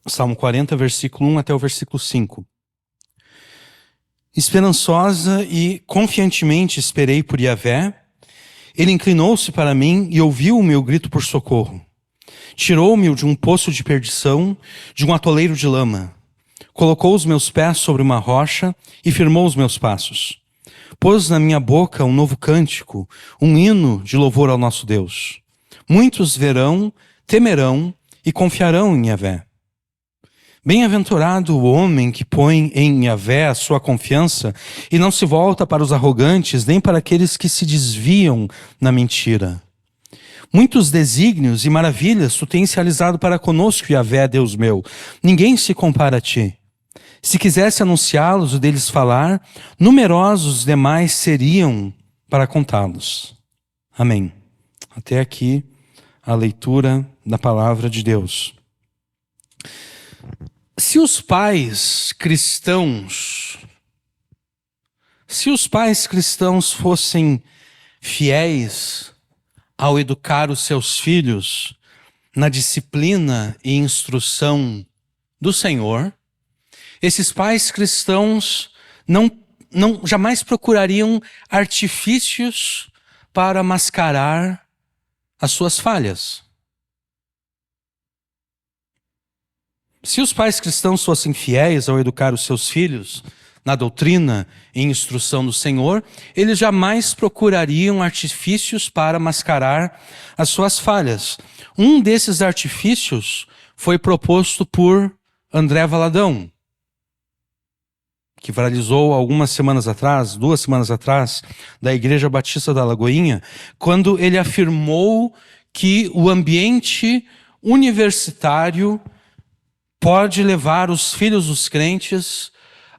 Salmo 40, versículo 1 até o versículo 5. Esperançosa e confiantemente esperei por Yahvé. Ele inclinou-se para mim e ouviu o meu grito por socorro. Tirou-me de um poço de perdição, de um atoleiro de lama. Colocou os meus pés sobre uma rocha e firmou os meus passos. Pôs na minha boca um novo cântico, um hino de louvor ao nosso Deus. Muitos verão, temerão e confiarão em Yahvé. Bem-aventurado o homem que põe em Yahvé a sua confiança e não se volta para os arrogantes, nem para aqueles que se desviam na mentira. Muitos desígnios e maravilhas tu tens realizado para conosco, Yahvé, Deus meu. Ninguém se compara a ti. Se quisesse anunciá-los ou deles falar, numerosos os demais seriam para contá-los. Amém. Até aqui a leitura da palavra de Deus. Se os pais cristãos fossem fiéis ao educar os seus filhos na disciplina e instrução do Senhor, esses pais cristãos jamais procurariam artifícios para mascarar as suas falhas. Se os pais cristãos fossem fiéis ao educar os seus filhos na doutrina e instrução do Senhor, eles jamais procurariam artifícios para mascarar as suas falhas. Um desses artifícios foi proposto por André Valadão, que viralizou duas semanas atrás, da Igreja Batista da Lagoinha, quando ele afirmou que o ambiente universitário pode levar os filhos dos crentes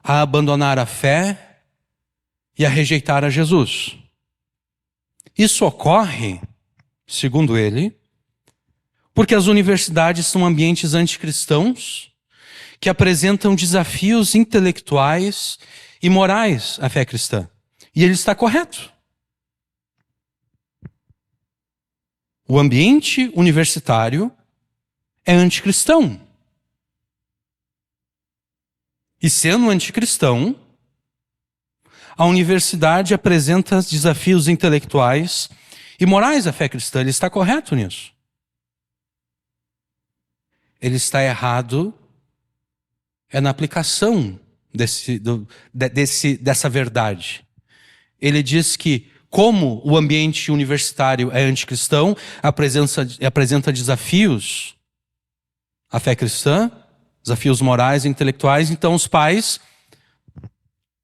a abandonar a fé e a rejeitar a Jesus. Isso ocorre, segundo ele, porque as universidades são ambientes anticristãos que apresentam desafios intelectuais e morais à fé cristã. E ele está correto. O ambiente universitário é anticristão. E sendo anticristão, a universidade apresenta desafios intelectuais e morais à fé cristã. Ele está correto nisso. Ele está errado na aplicação dessa verdade. Ele diz que, como o ambiente universitário é anticristão, apresenta desafios à fé cristã, desafios morais e intelectuais, então os pais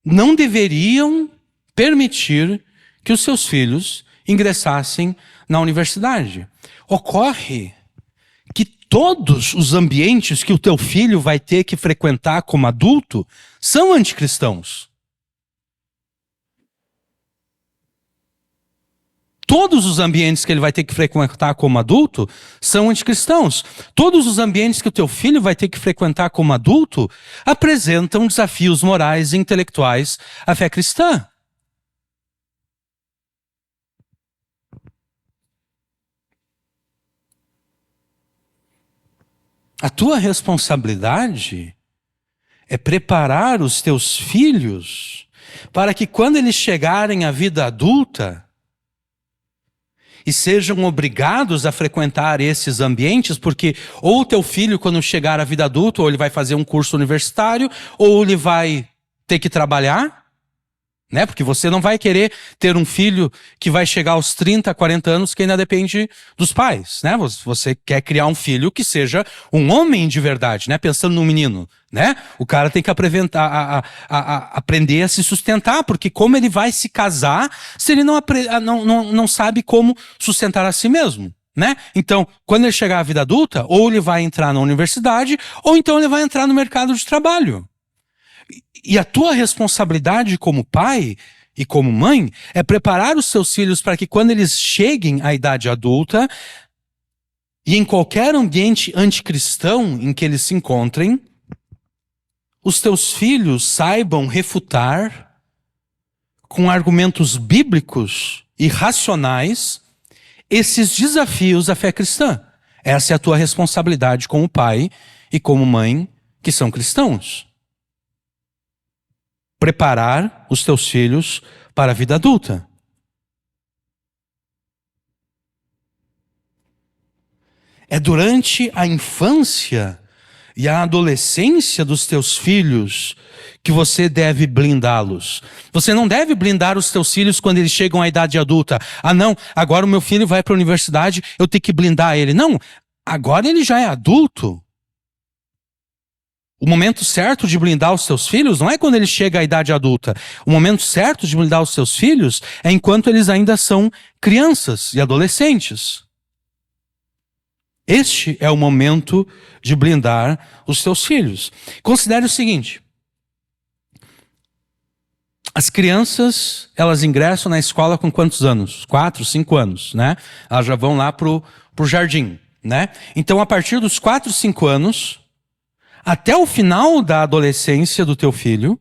não deveriam permitir que os seus filhos ingressassem na universidade. Ocorre que todos os ambientes que o teu filho vai ter que frequentar como adulto são anticristãos. Todos os ambientes que ele vai ter que frequentar como adulto são anticristãos. Todos os ambientes que o teu filho vai ter que frequentar como adulto apresentam desafios morais e intelectuais à fé cristã. A tua responsabilidade é preparar os teus filhos para que quando eles chegarem à vida adulta e sejam obrigados a frequentar esses ambientes, porque ou o teu filho, quando chegar à vida adulta, ou ele vai fazer um curso universitário, ou ele vai ter que trabalhar, né? Porque você não vai querer ter um filho que vai chegar aos 30, 40 anos que ainda depende dos pais, né? Você quer criar um filho que seja um homem de verdade, né? Pensando no menino, né? O cara tem que aprender a se sustentar, porque como ele vai se casar se ele não sabe como sustentar a si mesmo, né? Então, quando ele chegar à vida adulta, ou ele vai entrar na universidade, ou então ele vai entrar no mercado de trabalho. E a tua responsabilidade como pai e como mãe é preparar os seus filhos para que quando eles cheguem à idade adulta e em qualquer ambiente anticristão em que eles se encontrem, os teus filhos saibam refutar com argumentos bíblicos e racionais esses desafios à fé cristã. Essa é a tua responsabilidade como pai e como mãe que são cristãos. Preparar os teus filhos para a vida adulta. É durante a infância e a adolescência dos teus filhos que você deve blindá-los. Você não deve blindar os teus filhos quando eles chegam à idade adulta. Ah, não, agora o meu filho vai para a universidade, eu tenho que blindar ele. Não, agora ele já é adulto. O momento certo de blindar os teus filhos não é quando ele chega à idade adulta. O momento certo de blindar os teus filhos é enquanto eles ainda são crianças e adolescentes. Este é o momento de blindar os teus filhos. Considere o seguinte: as crianças, elas ingressam na escola com quantos anos? 4, 5 anos, né? Elas já vão lá pro jardim, né? Então, a partir dos 4, 5 anos, até o final da adolescência do teu filho,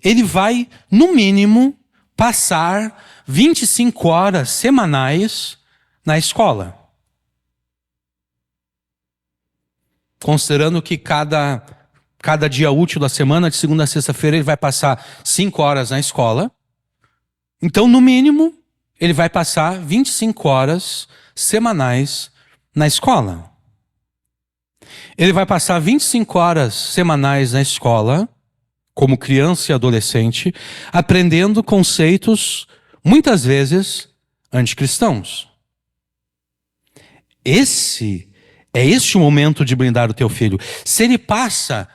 ele vai, no mínimo, passar 25 horas semanais na escola. Considerando que cada dia útil da semana, de segunda a sexta-feira, ele vai passar 5 horas na escola. Então, no mínimo, ele vai passar 25 horas semanais na escola. Ele vai passar 25 horas semanais na escola, como criança e adolescente, aprendendo conceitos, muitas vezes, anticristãos. É este o momento de blindar o teu filho. Se ele passa,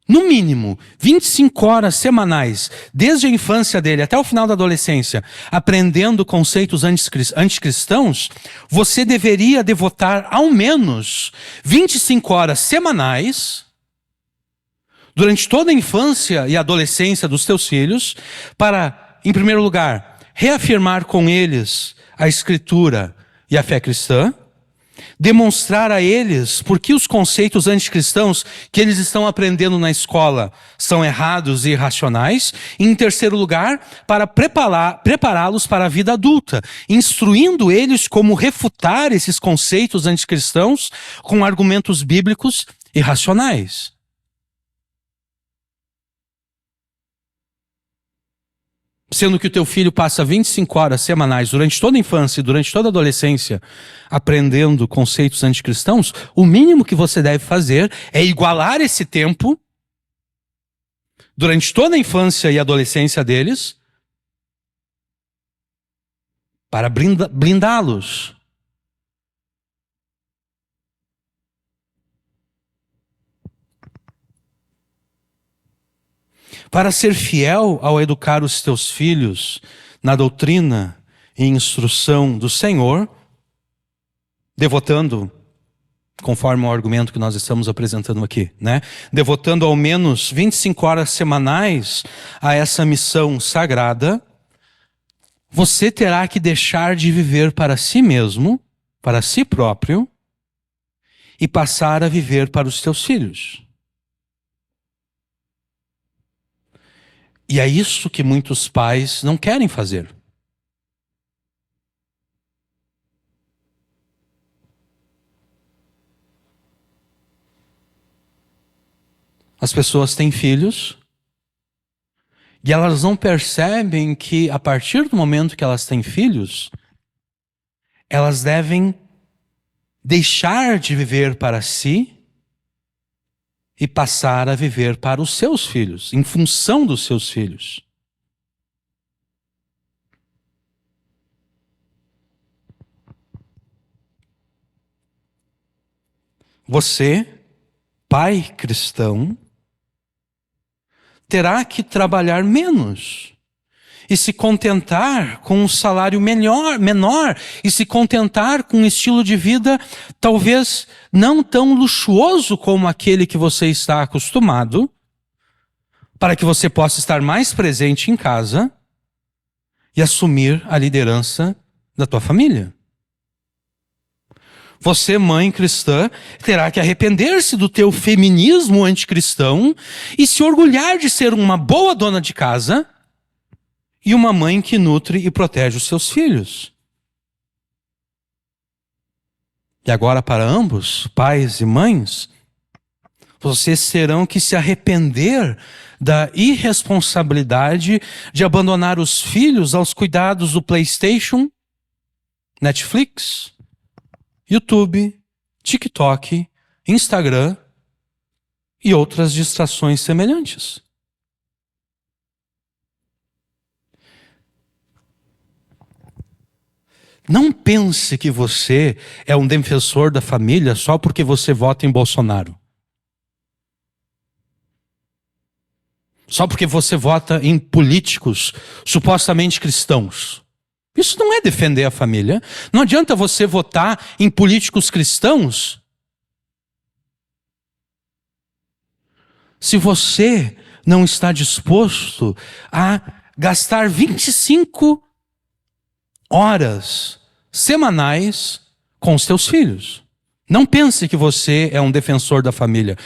no mínimo, 25 horas semanais, desde a infância dele até o final da adolescência, aprendendo conceitos anticristãos, você deveria devotar ao menos 25 horas semanais, durante toda a infância e adolescência dos teus filhos, para, em primeiro lugar, reafirmar com eles a Escritura e a fé cristã, demonstrar a eles por que os conceitos anticristãos que eles estão aprendendo na escola são errados e irracionais. E, em terceiro lugar, para prepará-los para a vida adulta, instruindo eles como refutar esses conceitos anticristãos com argumentos bíblicos e racionais. Sendo que o teu filho passa 25 horas semanais durante toda a infância e durante toda a adolescência aprendendo conceitos anticristãos, o mínimo que você deve fazer é igualar esse tempo durante toda a infância e adolescência deles para blindá-los. Para ser fiel ao educar os teus filhos na doutrina e instrução do Senhor, devotando, conforme o argumento que nós estamos apresentando aqui, né? Devotando ao menos 25 horas semanais a essa missão sagrada, você terá que deixar de viver para si mesmo, para si próprio, e passar a viver para os teus filhos. E é isso que muitos pais não querem fazer. As pessoas têm filhos e elas não percebem que, a partir do momento que elas têm filhos, elas devem deixar de viver para si e passar a viver para os seus filhos, em função dos seus filhos. Você, pai cristão, terá que trabalhar menos e se contentar com um salário menor e se contentar com um estilo de vida talvez não tão luxuoso como aquele que você está acostumado, para que você possa estar mais presente em casa e assumir a liderança da tua família. Você, mãe cristã, terá que arrepender-se do teu feminismo anticristão e se orgulhar de ser uma boa dona de casa e uma mãe que nutre e protege os seus filhos. E agora, para ambos, pais e mães, Vocês terão que se arrepender da irresponsabilidade de abandonar os filhos aos cuidados do PlayStation, Netflix, YouTube, TikTok, Instagram e outras distrações semelhantes. Não pense que você é um defensor da família só porque você vota em Bolsonaro. Só porque você vota em políticos supostamente cristãos. Isso não é defender a família. Não adianta você votar em políticos cristãos se você não está disposto a gastar 25 horas semanais com os seus filhos. Não pense que você é um defensor da família.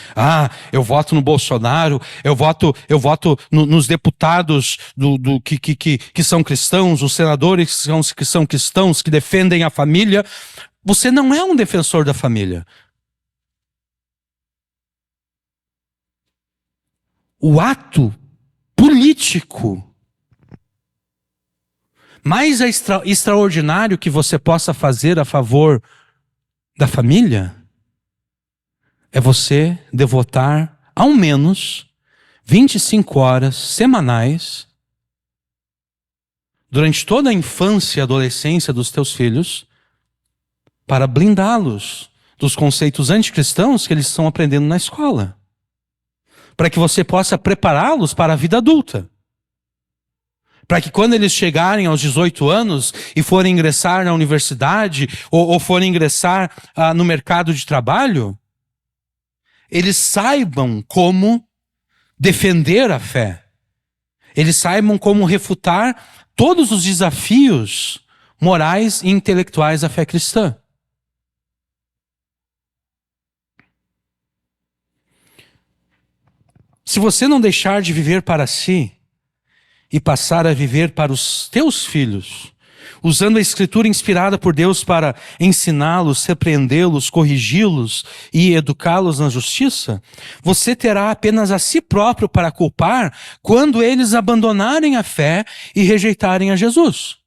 Eu voto no Bolsonaro, eu voto nos deputados que são cristãos, os senadores que são cristãos, que defendem a família. Você não é um defensor da família. O ato político mais extraordinário que você possa fazer a favor da família é você devotar ao menos 25 horas semanais durante toda a infância e adolescência dos teus filhos para blindá-los dos conceitos anticristãos que eles estão aprendendo na escola. Para que você possa prepará-los para a vida adulta. Para que quando eles chegarem aos 18 anos e forem ingressar na universidade ou forem ingressar no mercado de trabalho, eles saibam como defender a fé. Eles saibam como refutar todos os desafios morais e intelectuais da fé cristã. Se você não deixar de viver para si e passar a viver para os teus filhos, usando a Escritura inspirada por Deus para ensiná-los, repreendê-los, corrigi-los e educá-los na justiça, você terá apenas a si próprio para culpar quando eles abandonarem a fé e rejeitarem a Jesus.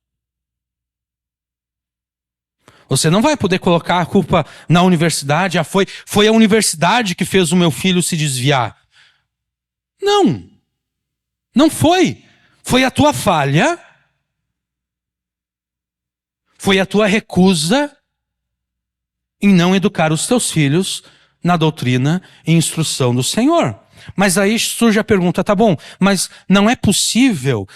Você não vai poder colocar a culpa na universidade. Foi a universidade que fez o meu filho se desviar. Não foi. Foi a tua falha, foi a tua recusa em não educar os teus filhos na doutrina e instrução do Senhor. Mas aí surge a pergunta, tá bom, mas não é possível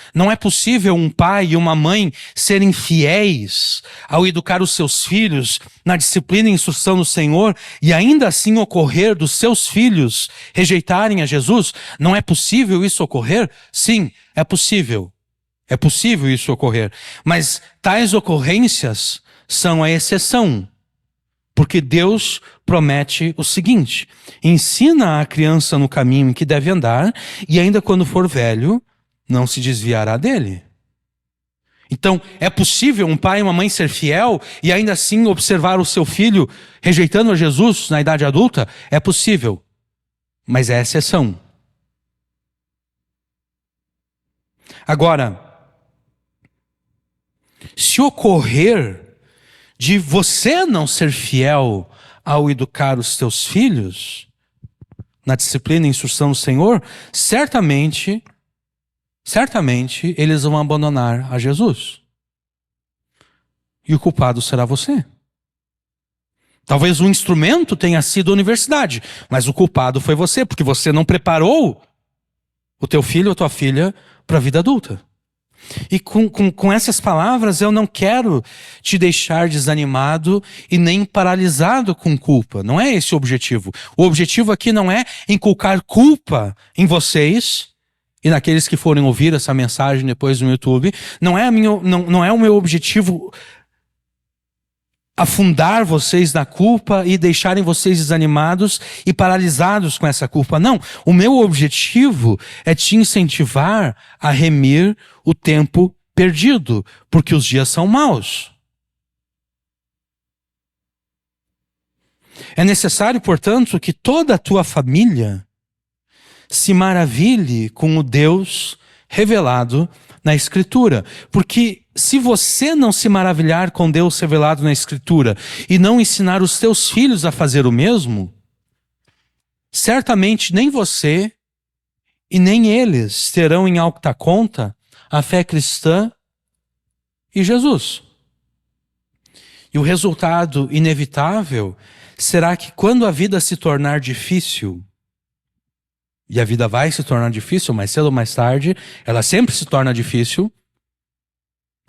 um pai e uma mãe serem fiéis ao educar os seus filhos na disciplina e instrução do Senhor e ainda assim ocorrer dos seus filhos rejeitarem a Jesus? Não é possível isso ocorrer? Sim, é possível. É possível isso ocorrer. Mas tais ocorrências são a exceção. Porque Deus promete o seguinte: ensina a criança no caminho em que deve andar, e ainda quando for velho, não se desviará dele. Então, é possível um pai e uma mãe ser fiel e ainda assim observar o seu filho rejeitando a Jesus na idade adulta? É possível, mas é exceção. Agora, se ocorrer de você não ser fiel ao educar os teus filhos na disciplina e instrução do Senhor, certamente eles vão abandonar a Jesus. E o culpado será você. Talvez o instrumento tenha sido a universidade, mas o culpado foi você, porque você não preparou o teu filho ou a tua filha para a vida adulta. E com essas palavras eu não quero te deixar desanimado e nem paralisado com culpa. Não é esse o objetivo. O objetivo aqui não é inculcar culpa em vocês e naqueles que forem ouvir essa mensagem depois no YouTube. Não é o meu objetivo afundar vocês na culpa e deixarem vocês desanimados e paralisados com essa culpa. Não, o meu objetivo é te incentivar a remir o tempo perdido, porque os dias são maus. É necessário, portanto, que toda a tua família se maravilhe com o Deus revelado na Escritura. Porque se você não se maravilhar com Deus revelado na Escritura e não ensinar os teus filhos a fazer o mesmo, certamente nem você e nem eles terão em alta conta a fé cristã e Jesus. E o resultado inevitável será que quando a vida se tornar difícil, e a vida vai se tornar difícil, mais cedo ou mais tarde, ela sempre se torna difícil.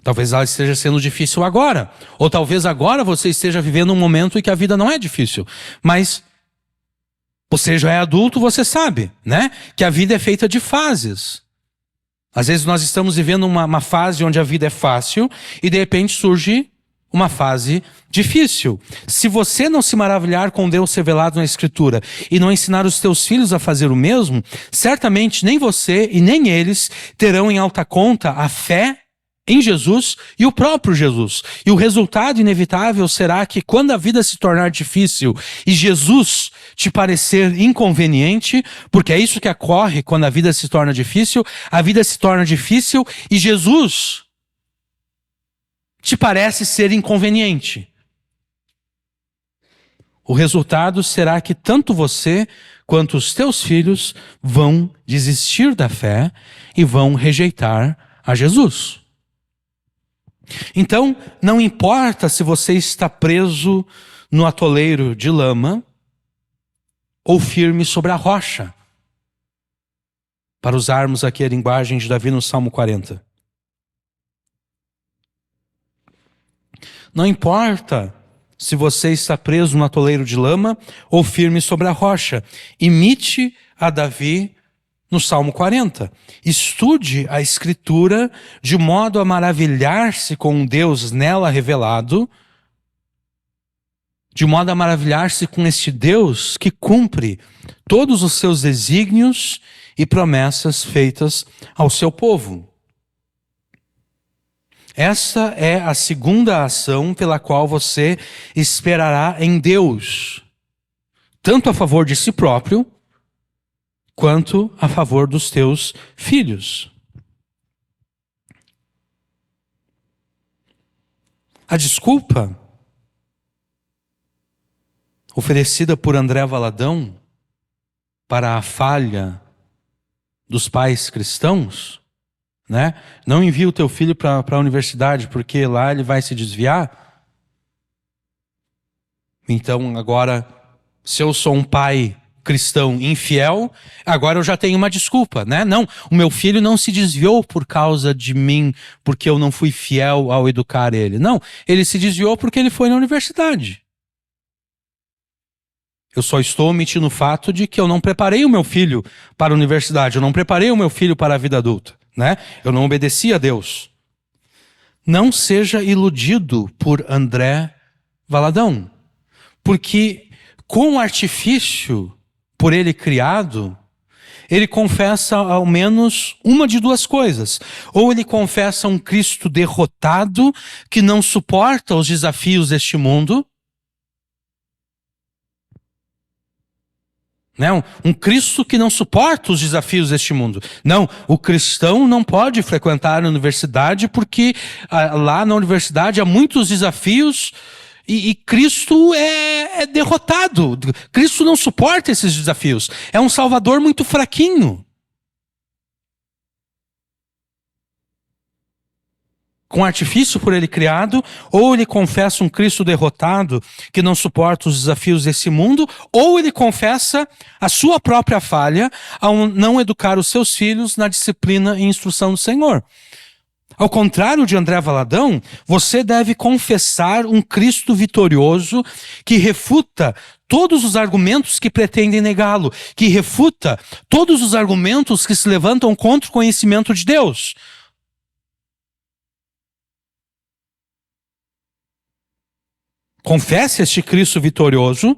Talvez ela esteja sendo difícil agora. Ou talvez agora você esteja vivendo um momento em que a vida não é difícil. Mas você já é adulto, você sabe, né? Que a vida é feita de fases. Às vezes nós estamos vivendo uma fase onde a vida é fácil e de repente surge uma fase difícil. Se você não se maravilhar com Deus revelado na Escritura e não ensinar os teus filhos a fazer o mesmo, certamente nem você e nem eles terão em alta conta a fé em Jesus e o próprio Jesus. E o resultado inevitável será que quando a vida se tornar difícil e Jesus te parecer inconveniente, porque é isso que ocorre quando a vida se torna difícil e Jesus te parece ser inconveniente. O resultado será que tanto você quanto os teus filhos vão desistir da fé e vão rejeitar a Jesus. Então, não importa se você está preso no atoleiro de lama ou firme sobre a rocha, para usarmos aqui a linguagem de Davi no Salmo 40. Não importa se você está preso no atoleiro de lama ou firme sobre a rocha. Imite a Davi no Salmo 40. Estude a Escritura de modo a maravilhar-se com um Deus nela revelado, de modo a maravilhar-se com este Deus que cumpre todos os seus desígnios e promessas feitas ao seu povo. Essa é a segunda ação pela qual você esperará em Deus, tanto a favor de si próprio, quanto a favor dos teus filhos. A desculpa oferecida por André Valadão para a falha dos pais cristãos, né? Não envia o teu filho para a universidade porque lá ele vai se desviar. Então agora, se eu sou um pai cristão infiel, agora eu já tenho uma desculpa, né? Não, o meu filho não se desviou por causa de mim, porque eu não fui fiel ao educar ele. Não, ele se desviou porque ele foi na universidade. Eu só estou omitindo o fato de que eu não preparei o meu filho para a universidade, eu não preparei o meu filho para a vida adulta, né? Eu não obedeci a Deus. Não seja iludido por André Valadão, porque com o artifício por ele criado, ele confessa ao menos uma de duas coisas. Ou ele confessa um Cristo derrotado que não suporta os desafios deste mundo, não, um Cristo que não suporta os desafios deste mundo. Não, o cristão não pode frequentar a universidade porque lá na universidade há muitos desafios e Cristo é derrotado. Cristo não suporta esses desafios. É um Salvador muito fraquinho. Com artifício por ele criado, ou ele confessa um Cristo derrotado que não suporta os desafios desse mundo, ou ele confessa a sua própria falha ao não educar os seus filhos na disciplina e instrução do Senhor. Ao contrário de André Valadão, você deve confessar um Cristo vitorioso que refuta todos os argumentos que pretendem negá-lo, que refuta todos os argumentos que se levantam contra o conhecimento de Deus. Confesse este Cristo vitorioso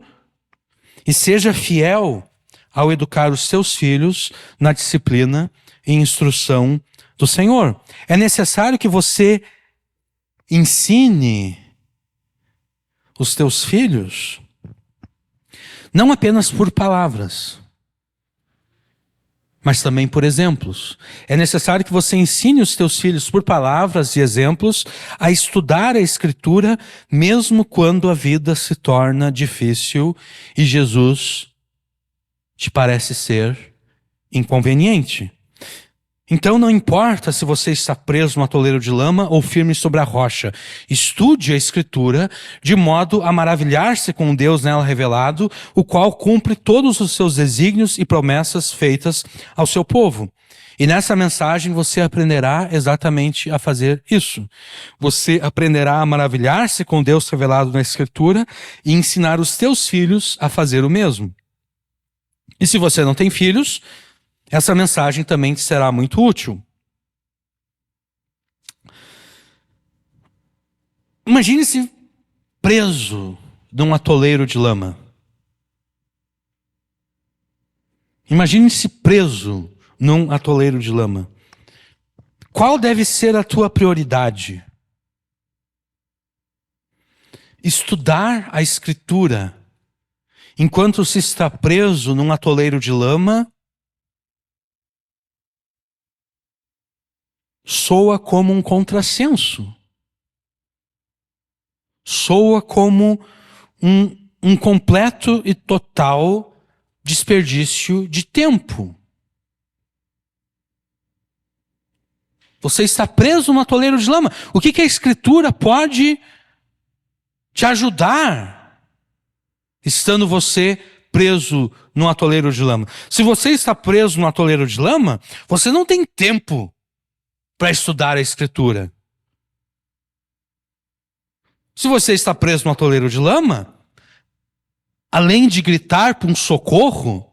e seja fiel ao educar os seus filhos na disciplina e instrução do Senhor. É necessário que você ensine os teus filhos Não apenas por palavras, mas também por exemplos. É necessário que você ensine os teus filhos por palavras e exemplos a estudar a Escritura, mesmo quando a vida se torna difícil e Jesus te parece ser inconveniente. Então não importa se você está preso no atoleiro de lama ou firme sobre a rocha. Estude a Escritura de modo a maravilhar-se com Deus nela revelado, o qual cumpre todos os seus desígnios e promessas feitas ao seu povo. E nessa mensagem você aprenderá exatamente a fazer isso. Você aprenderá a maravilhar-se com Deus revelado na Escritura e ensinar os teus filhos a fazer o mesmo. E se você não tem filhos, essa mensagem também te será muito útil. Imagine-se preso num atoleiro de lama. Imagine-se preso num atoleiro de lama. Qual deve ser a tua prioridade? Estudar a Escritura enquanto se está preso num atoleiro de lama soa como um contrassenso. Soa como um completo e total desperdício de tempo. Você está preso no atoleiro de lama. O que a Escritura pode te ajudar estando você preso no atoleiro de lama? Se você está preso no atoleiro de lama, você não tem tempo para estudar a Escritura. Se você está preso no atoleiro de lama, além de gritar por um socorro,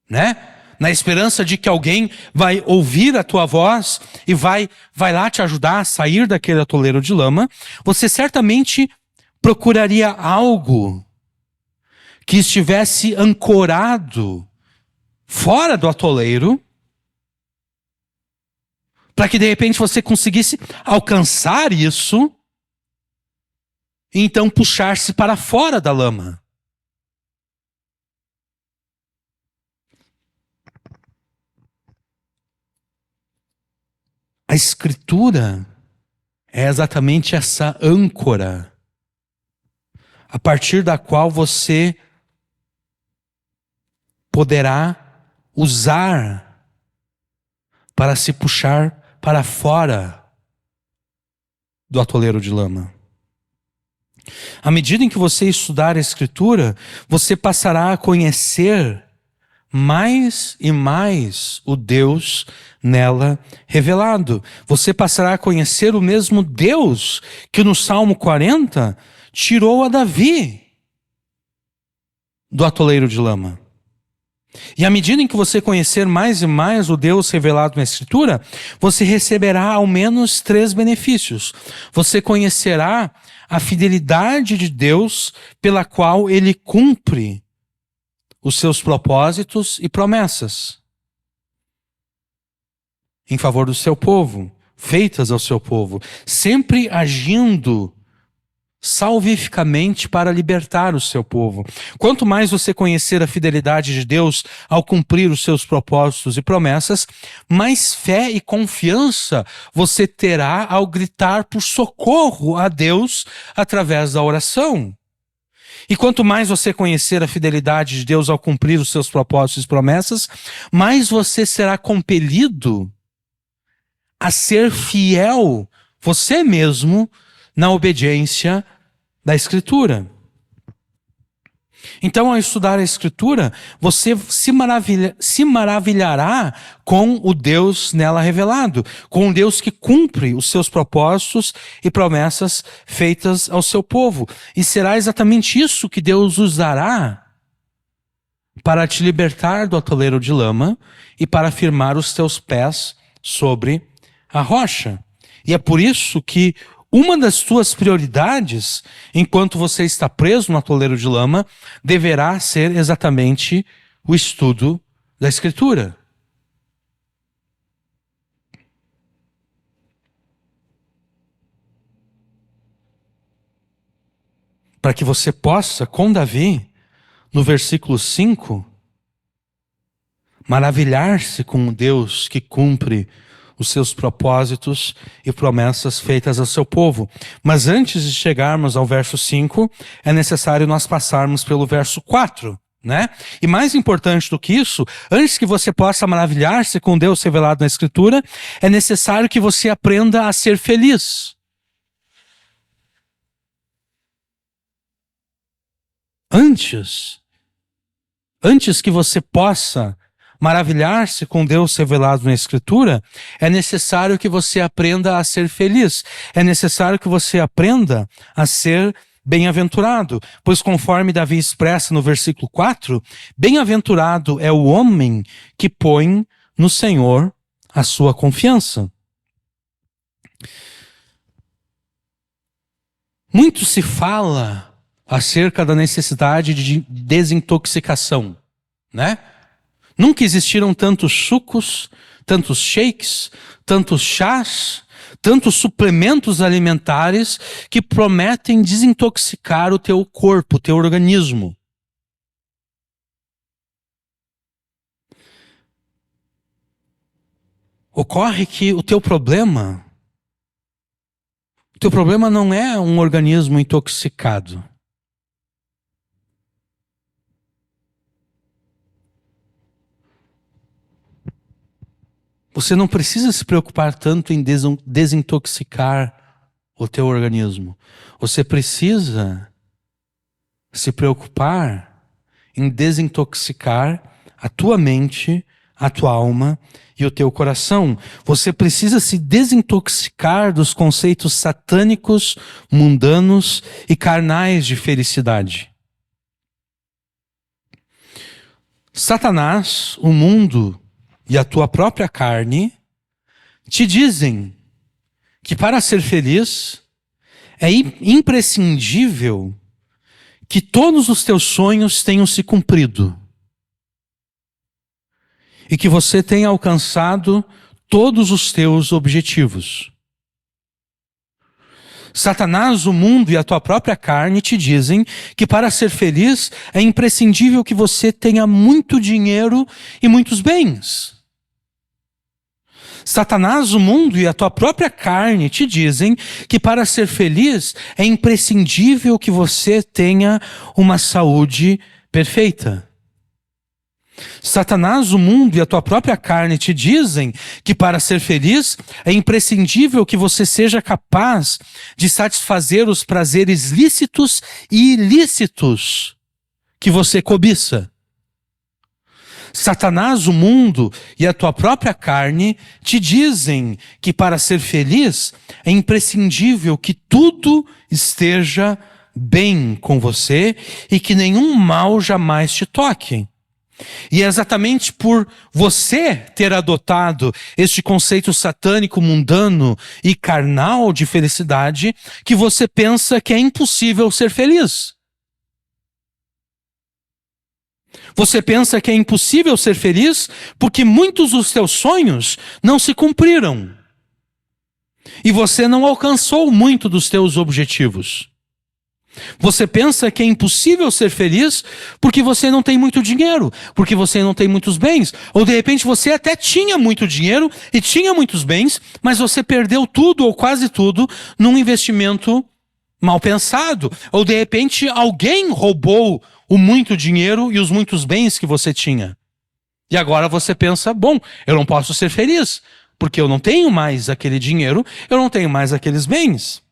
né? Na esperança de que alguém vai ouvir a tua voz e vai lá te ajudar a sair daquele atoleiro de lama, você certamente procuraria algo que estivesse ancorado fora do atoleiro, para que de repente você conseguisse alcançar isso e então puxar-se para fora da lama. A Escritura é exatamente essa âncora a partir da qual você poderá usar para se puxar para fora do atoleiro de lama. À medida em que você estudar a Escritura, você passará a conhecer mais e mais o Deus nela revelado. Você passará a conhecer o mesmo Deus que no Salmo 40 tirou a Davi do atoleiro de lama. E à medida em que você conhecer mais e mais o Deus revelado na Escritura, você receberá ao menos 3 benefícios. Você conhecerá a fidelidade de Deus pela qual Ele cumpre os seus propósitos e promessas em favor do seu povo, feitas ao seu povo, sempre agindo salvificamente para libertar o seu povo. Quanto mais você conhecer a fidelidade de Deus ao cumprir os seus propósitos e promessas, mais fé e confiança você terá ao gritar por socorro a Deus através da oração. E quanto mais você conhecer a fidelidade de Deus ao cumprir os seus propósitos e promessas, mais você será compelido a ser fiel você mesmo na obediência da Escritura. Então, ao estudar a Escritura, você se maravilhará com o Deus nela revelado, com o Deus que cumpre os seus propósitos e promessas feitas ao seu povo. E será exatamente isso que Deus usará para te libertar do atoleiro de lama e para firmar os teus pés sobre a rocha. E é por isso que uma das tuas prioridades, enquanto você está preso no atoleiro de lama, deverá ser exatamente o estudo da Escritura. Para que você possa, com Davi, no versículo 5, maravilhar-se com o Deus que cumpre os seus propósitos e promessas feitas ao seu povo. Mas antes de chegarmos ao verso 5, é necessário nós passarmos pelo verso 4, né? E mais importante do que isso, antes que você possa maravilhar-se com Deus revelado na Escritura, é necessário que você aprenda a ser feliz. Antes que você possa maravilhar-se com Deus revelado na Escritura, é necessário que você aprenda a ser feliz. É necessário que você aprenda a ser bem-aventurado. Pois conforme Davi expressa no versículo 4, bem-aventurado é o homem que põe no Senhor a sua confiança. Muito se fala acerca da necessidade de desintoxicação, né? Nunca existiram tantos sucos, tantos shakes, tantos chás, tantos suplementos alimentares que prometem desintoxicar o teu corpo, o teu organismo. Ocorre que o teu problema não é um organismo intoxicado. Você não precisa se preocupar tanto em desintoxicar o teu organismo. Você precisa se preocupar em desintoxicar a tua mente, a tua alma e o teu coração. Você precisa se desintoxicar dos conceitos satânicos, mundanos e carnais de felicidade. Satanás, o mundo e a tua própria carne te dizem que para ser feliz é imprescindível que todos os teus sonhos tenham se cumprido e que você tenha alcançado todos os teus objetivos. Satanás, o mundo e a tua própria carne te dizem que para ser feliz é imprescindível que você tenha muito dinheiro e muitos bens. Satanás, o mundo e a tua própria carne te dizem que para ser feliz é imprescindível que você tenha uma saúde perfeita. Satanás, o mundo e a tua própria carne te dizem que para ser feliz é imprescindível que você seja capaz de satisfazer os prazeres lícitos e ilícitos que você cobiça. Satanás, o mundo e a tua própria carne te dizem que para ser feliz é imprescindível que tudo esteja bem com você e que nenhum mal jamais te toque. E é exatamente por você ter adotado este conceito satânico, mundano e carnal de felicidade que você pensa que é impossível ser feliz. Você pensa que é impossível ser feliz porque muitos dos teus sonhos não se cumpriram. E você não alcançou muito dos teus objetivos. Você pensa que é impossível ser feliz porque você não tem muito dinheiro, porque você não tem muitos bens. Ou de repente você até tinha muito dinheiro e tinha muitos bens, mas você perdeu tudo ou quase tudo num investimento mal pensado. Ou de repente alguém roubou o muito dinheiro e os muitos bens que você tinha. E agora você pensa, bom, eu não posso ser feliz, porque eu não tenho mais aquele dinheiro, eu não tenho mais aqueles bens.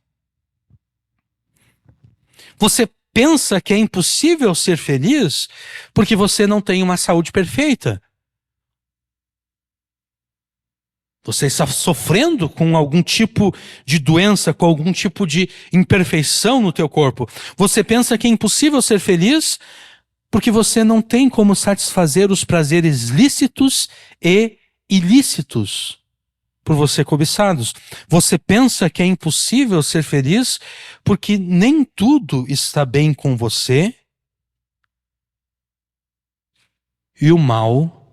Você pensa que é impossível ser feliz porque você não tem uma saúde perfeita. Você está sofrendo com algum tipo de doença, com algum tipo de imperfeição no teu corpo. Você pensa que é impossível ser feliz porque você não tem como satisfazer os prazeres lícitos e ilícitos por você cobiçados. Você pensa que é impossível ser feliz porque nem tudo está bem com você e o mal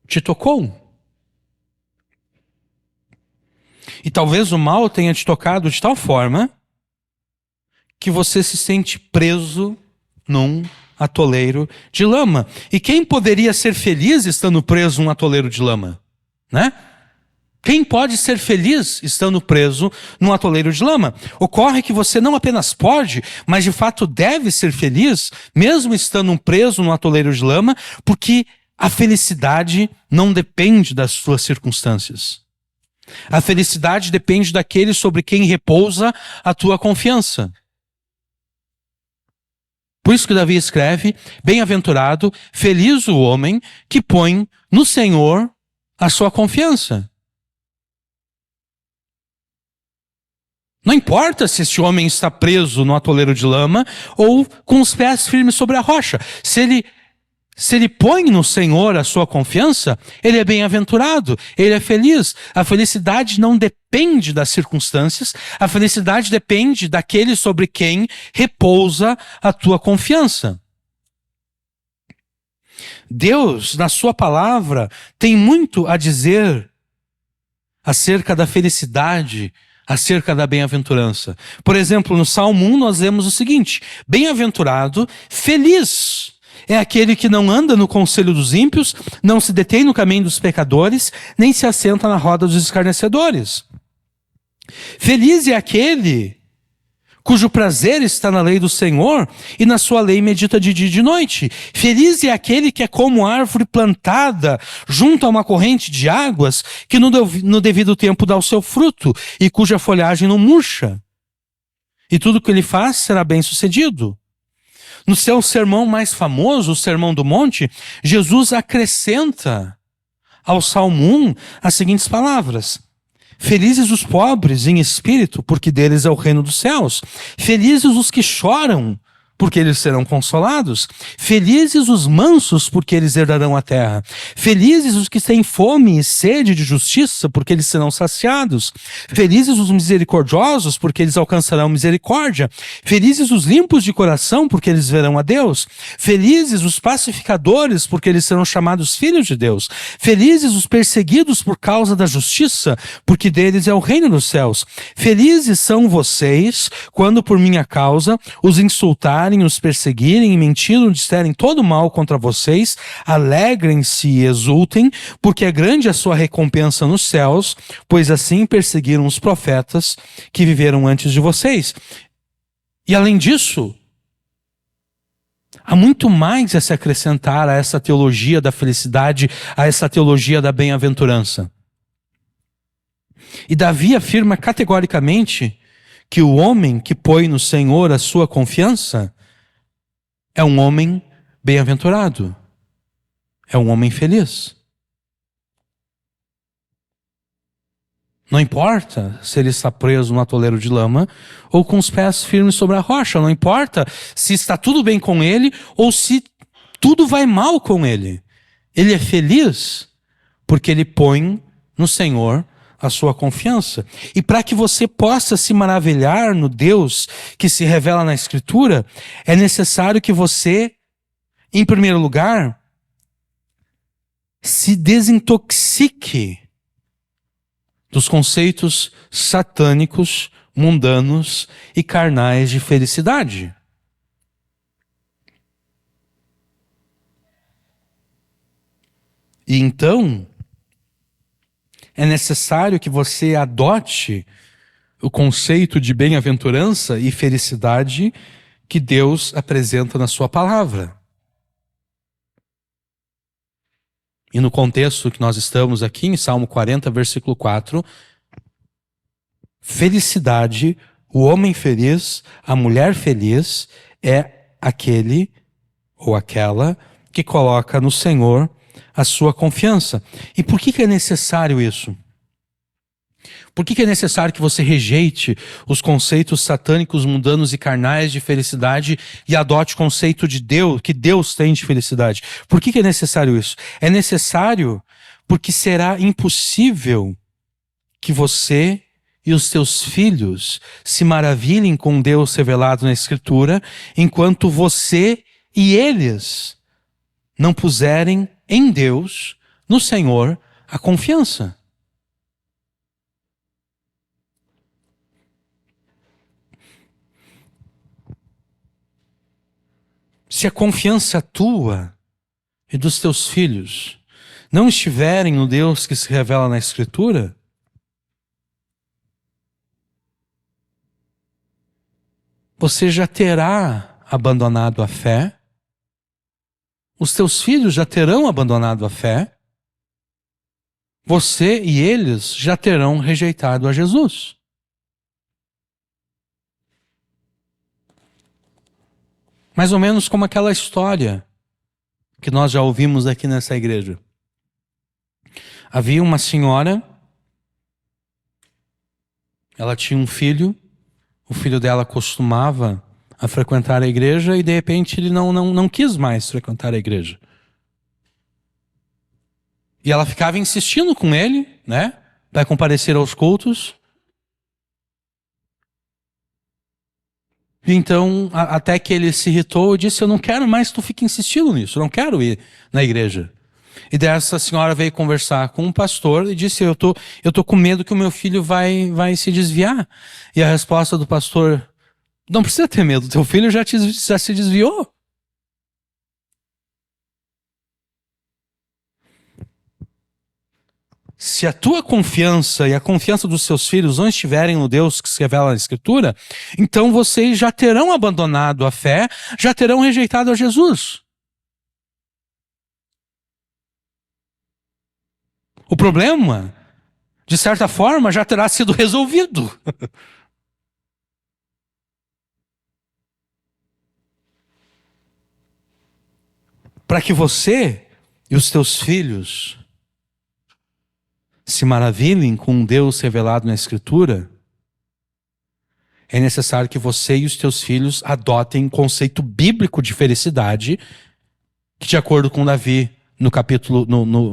te tocou. E talvez o mal tenha te tocado de tal forma que você se sente preso num atoleiro de lama. E quem poderia ser feliz estando preso num atoleiro de lama? Né? Quem pode ser feliz estando preso num atoleiro de lama? Ocorre que você não apenas pode, mas de fato deve ser feliz, mesmo estando preso num atoleiro de lama, porque a felicidade não depende das suas circunstâncias. A felicidade depende daquele sobre quem repousa a tua confiança. Por isso que Davi escreve: bem-aventurado, feliz o homem que põe no Senhor a sua confiança. Não importa se esse homem está preso no atoleiro de lama ou com os pés firmes sobre a rocha. Se ele põe no Senhor a sua confiança, ele é bem-aventurado, ele é feliz. A felicidade não depende das circunstâncias, a felicidade depende daquele sobre quem repousa a tua confiança. Deus, na sua palavra, tem muito a dizer acerca da felicidade, acerca da bem-aventurança. Por exemplo, no Salmo 1 nós vemos o seguinte: bem-aventurado, feliz é aquele que não anda no conselho dos ímpios, não se detém no caminho dos pecadores, nem se assenta na roda dos escarnecedores. Feliz é aquele cujo prazer está na lei do Senhor e na sua lei medita de dia e de noite. Feliz é aquele que é como árvore plantada junto a uma corrente de águas, que no devido tempo dá o seu fruto e cuja folhagem não murcha. E tudo que ele faz será bem sucedido. No seu sermão mais famoso, o Sermão do Monte, Jesus acrescenta ao Salmo 1 as seguintes palavras: felizes os pobres em espírito, porque deles é o reino dos céus. Felizes os que choram, porque eles serão consolados. Felizes os mansos, porque eles herdarão a terra. Felizes os que têm fome e sede de justiça, porque eles serão saciados. Felizes os misericordiosos, porque eles alcançarão misericórdia. Felizes os limpos de coração, porque eles verão a Deus. Felizes os pacificadores, porque eles serão chamados filhos de Deus. Felizes os perseguidos por causa da justiça, porque deles é o reino dos céus. Felizes são vocês, quando por minha causa os insultarem, os perseguirem e mentindo, disserem todo mal contra vocês. Alegrem-se e exultem, porque é grande a sua recompensa nos céus, pois assim perseguiram os profetas que viveram antes de vocês. E além disso, há muito mais a se acrescentar a essa teologia da felicidade, a essa teologia da bem-aventurança. E Davi afirma categoricamente que o homem que põe no Senhor a sua confiança é um homem bem-aventurado, é um homem feliz. Não importa se ele está preso no atoleiro de lama ou com os pés firmes sobre a rocha, não importa se está tudo bem com ele ou se tudo vai mal com ele. Ele é feliz porque ele põe no Senhor a sua confiança. E para que você possa se maravilhar no Deus que se revela na Escritura, é necessário que você, em primeiro lugar, se desintoxique dos conceitos satânicos, mundanos e carnais de felicidade. E então, é necessário que você adote o conceito de bem-aventurança e felicidade que Deus apresenta na sua palavra. E no contexto que nós estamos aqui, em Salmo 40, versículo 4, felicidade, o homem feliz, a mulher feliz, é aquele ou aquela que coloca no Senhor a sua confiança. E por que é necessário isso? Por que é necessário que você rejeite os conceitos satânicos, mundanos e carnais de felicidade e adote o conceito de Deus, que Deus tem de felicidade? Por que é necessário isso? É necessário porque será impossível que você e os teus filhos se maravilhem com Deus revelado na Escritura, enquanto você e eles não puserem em Deus, no Senhor, a confiança. Se a confiança tua e dos teus filhos não estiverem no Deus que se revela na Escritura, você já terá abandonado a fé, os teus filhos já terão abandonado a fé, você e eles já terão rejeitado a Jesus. Mais ou menos como aquela história que nós já ouvimos aqui nessa igreja. Havia uma senhora, ela tinha um filho, o filho dela costumava a frequentar a igreja e de repente ele não quis mais frequentar a igreja. E ela ficava insistindo com ele, né, para comparecer aos cultos. E então, até que ele se irritou e disse: eu não quero mais que tu fique insistindo nisso, eu não quero ir na igreja. E dessa senhora veio conversar com um pastor e disse: eu tô com medo que o meu filho vai se desviar. E a resposta do pastor: não precisa ter medo, teu filho já se desviou. Se a tua confiança e a confiança dos seus filhos não estiverem no Deus que se revela na Escritura, então vocês já terão abandonado a fé, já terão rejeitado a Jesus. O problema, de certa forma, já terá sido resolvido. Para que você e os teus filhos se maravilhem com um Deus revelado na Escritura, é necessário que você e os teus filhos adotem um conceito bíblico de felicidade, que, de acordo com Davi,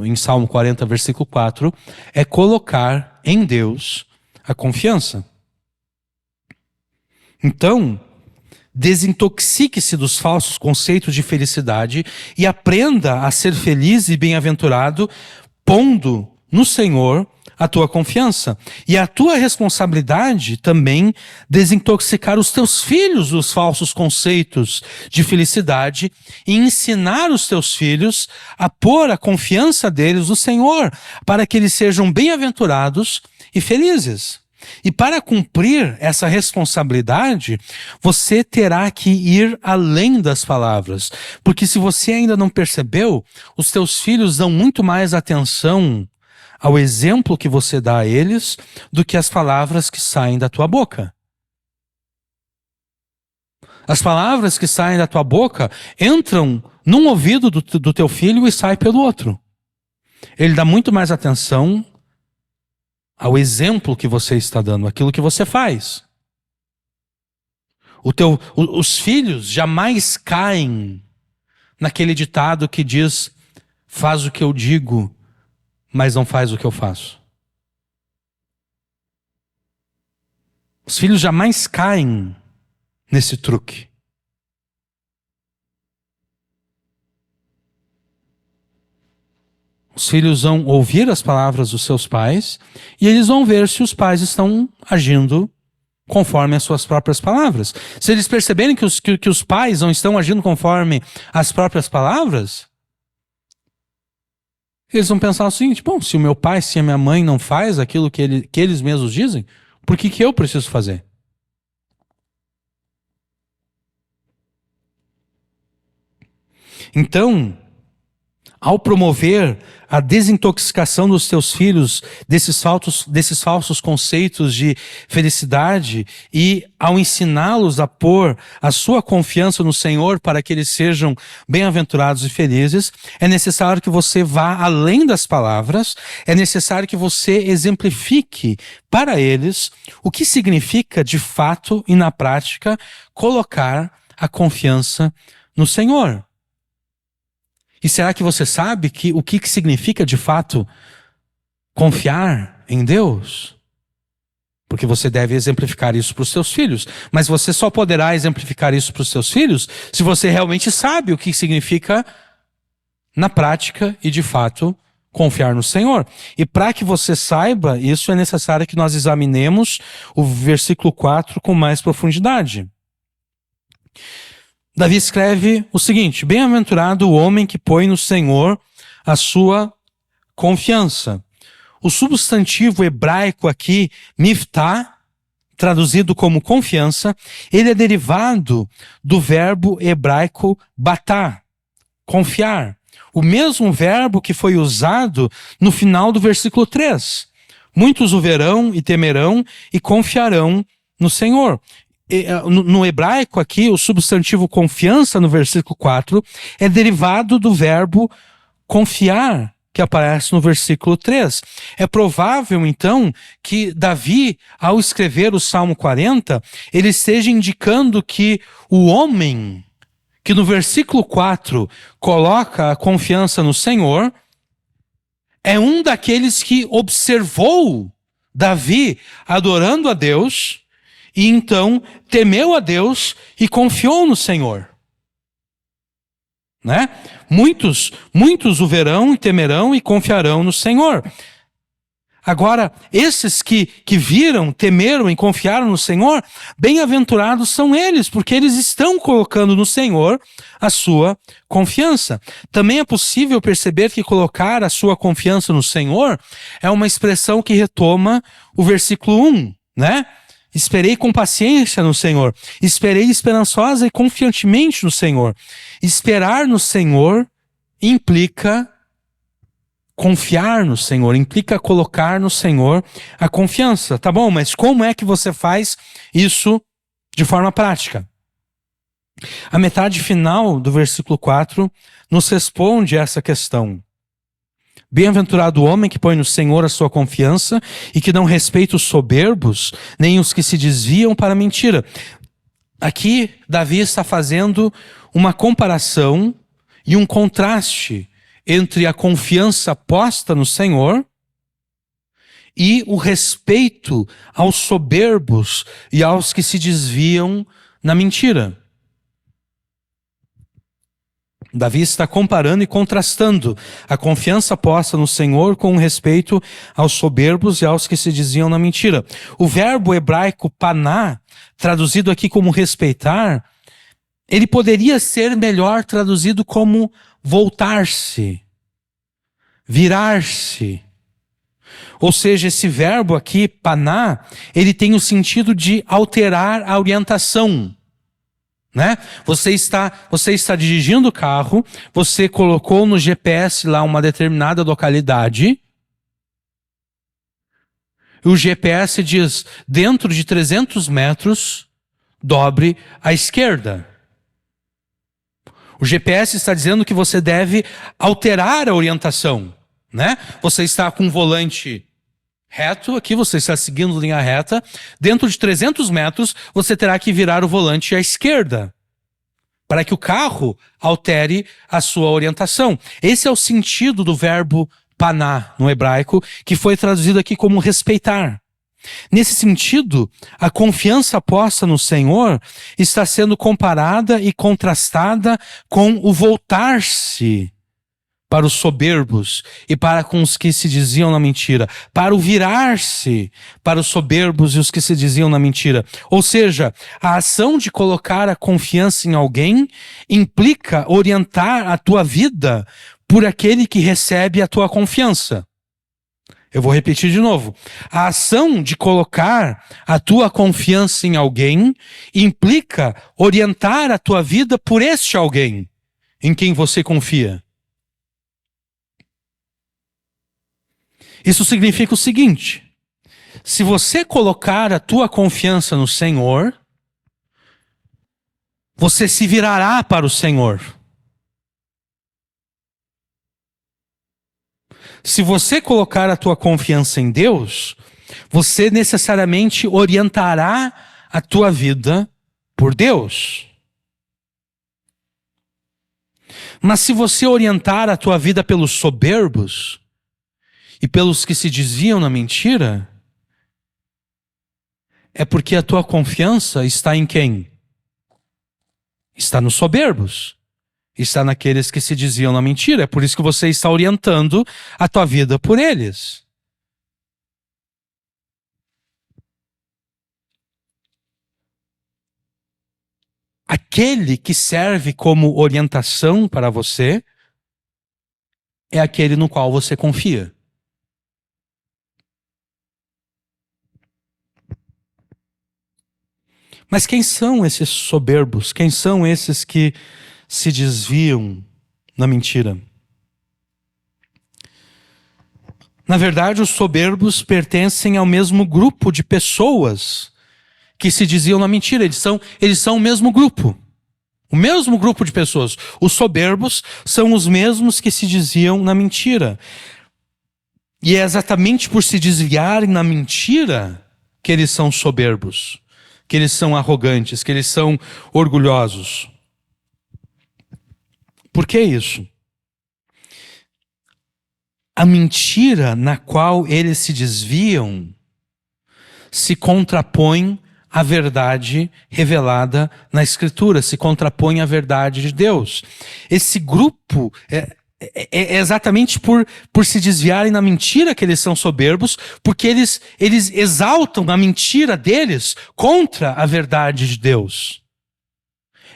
em Salmo 40, versículo 4, é colocar em Deus a confiança. Então, desintoxique-se dos falsos conceitos de felicidade e aprenda a ser feliz e bem-aventurado, pondo no Senhor a tua confiança. E a tua responsabilidade também desintoxicar os teus filhos dos falsos conceitos de felicidade e ensinar os teus filhos a pôr a confiança deles no Senhor, para que eles sejam bem-aventurados e felizes. E para cumprir essa responsabilidade, você terá que ir além das palavras. Porque se você ainda não percebeu, os teus filhos dão muito mais atenção ao exemplo que você dá a eles do que as palavras que saem da tua boca. As palavras que saem da tua boca entram num ouvido do teu filho e saem pelo outro. Ele dá muito mais atenção ao exemplo que você está dando, aquilo que você faz. Os filhos jamais caem naquele ditado que diz: faz o que eu digo, mas não faz o que eu faço. Os filhos jamais caem nesse truque. Os filhos vão ouvir as palavras dos seus pais e eles vão ver se os pais estão agindo conforme as suas próprias palavras. Se eles perceberem que os pais não estão agindo conforme as próprias palavras, eles vão pensar o seguinte: bom, se o meu pai, se a minha mãe não faz aquilo que eles mesmos dizem, por que eu preciso fazer? Então, ao promover a desintoxicação dos teus filhos desses falsos conceitos de felicidade e ao ensiná-los a pôr a sua confiança no Senhor para que eles sejam bem-aventurados e felizes, é necessário que você vá além das palavras, é necessário que você exemplifique para eles o que significa de fato e na prática colocar a confiança no Senhor. E será que você sabe o que significa de fato confiar em Deus? Porque você deve exemplificar isso para os seus filhos. Mas você só poderá exemplificar isso para os seus filhos se você realmente sabe o que significa na prática e de fato confiar no Senhor. E para que você saiba isso, é necessário que nós examinemos o versículo 4 com mais profundidade. Davi escreve o seguinte: bem-aventurado o homem que põe no Senhor a sua confiança. O substantivo hebraico aqui, miftah, traduzido como confiança, ele é derivado do verbo hebraico batá, confiar. O mesmo verbo que foi usado no final do versículo 3. Muitos o verão e temerão e confiarão no Senhor. No hebraico aqui, o substantivo confiança no versículo 4 é derivado do verbo confiar, que aparece no versículo 3. É provável, então, que Davi, ao escrever o Salmo 40, ele esteja indicando que o homem que no versículo 4 coloca a confiança no Senhor é um daqueles que observou Davi adorando a Deus e então temeu a Deus e confiou no Senhor. Né? Muitos o verão e temerão e confiarão no Senhor. Agora, esses que viram, temeram e confiaram no Senhor, bem-aventurados são eles, porque eles estão colocando no Senhor a sua confiança. Também é possível perceber que colocar a sua confiança no Senhor é uma expressão que retoma o versículo 1, né? Esperei com paciência no Senhor. Esperei esperançosa e confiantemente no Senhor. Esperar no Senhor implica confiar no Senhor, implica colocar no Senhor a confiança. Tá bom, mas como é que você faz isso de forma prática? A metade final do versículo 4 nos responde a essa questão. Bem-aventurado o homem que põe no Senhor a sua confiança e que não respeita os soberbos, nem os que se desviam para a mentira. Aqui, Davi está fazendo uma comparação e um contraste entre a confiança posta no Senhor e o respeito aos soberbos e aos que se desviam na mentira. Davi está comparando e contrastando a confiança posta no Senhor com o respeito aos soberbos e aos que se desviam na mentira. O verbo hebraico paná, traduzido aqui como respeitar, ele poderia ser melhor traduzido como voltar-se, virar-se. Ou seja, esse verbo aqui, paná, ele tem o sentido de alterar a orientação. Né? Você está dirigindo o carro, você colocou no GPS lá uma determinada localidade, e o GPS diz, dentro de 300 metros, dobre à esquerda. O GPS está dizendo que você deve alterar a orientação. Né? Você está com o volante reto, aqui você está seguindo linha reta, dentro de 300 metros você terá que virar o volante à esquerda, para que o carro altere a sua orientação. Esse é o sentido do verbo paná no hebraico, que foi traduzido aqui como respeitar. Nesse sentido, a confiança posta no Senhor está sendo comparada e contrastada com o voltar-se para os soberbos e para com os que se diziam na mentira, para o virar-se para os soberbos e os que se diziam na mentira. Ou seja, a ação de colocar a confiança em alguém implica orientar a tua vida por aquele que recebe a tua confiança. Eu vou repetir de novo. A ação de colocar a tua confiança em alguém implica orientar a tua vida por este alguém em quem você confia. Isso significa o seguinte: se você colocar a tua confiança no Senhor, você se virará para o Senhor. Se você colocar a tua confiança em Deus, você necessariamente orientará a tua vida por Deus. Mas se você orientar a tua vida pelos soberbos e pelos que se desviam na mentira, é porque a tua confiança está em quem? Está nos soberbos. Está naqueles que se desviam na mentira. É por isso que você está orientando a tua vida por eles. aquele que serve como orientação para você é aquele no qual você confia. Mas quem são esses soberbos? Quem são esses que se desviam na mentira? Na verdade, os soberbos pertencem ao mesmo grupo de pessoas que se desviam na mentira. Eles são o mesmo grupo. O mesmo grupo de pessoas. Os soberbos são os mesmos que se desviam na mentira. E é exatamente por se desviarem na mentira que eles são soberbos, que eles são arrogantes, que eles são orgulhosos. Por que isso? A mentira na qual eles se desviam se contrapõe à verdade revelada na Escritura, se contrapõe à verdade de Deus. Esse grupo é exatamente por se desviarem na mentira que eles são soberbos, porque eles exaltam a mentira deles contra a verdade de Deus,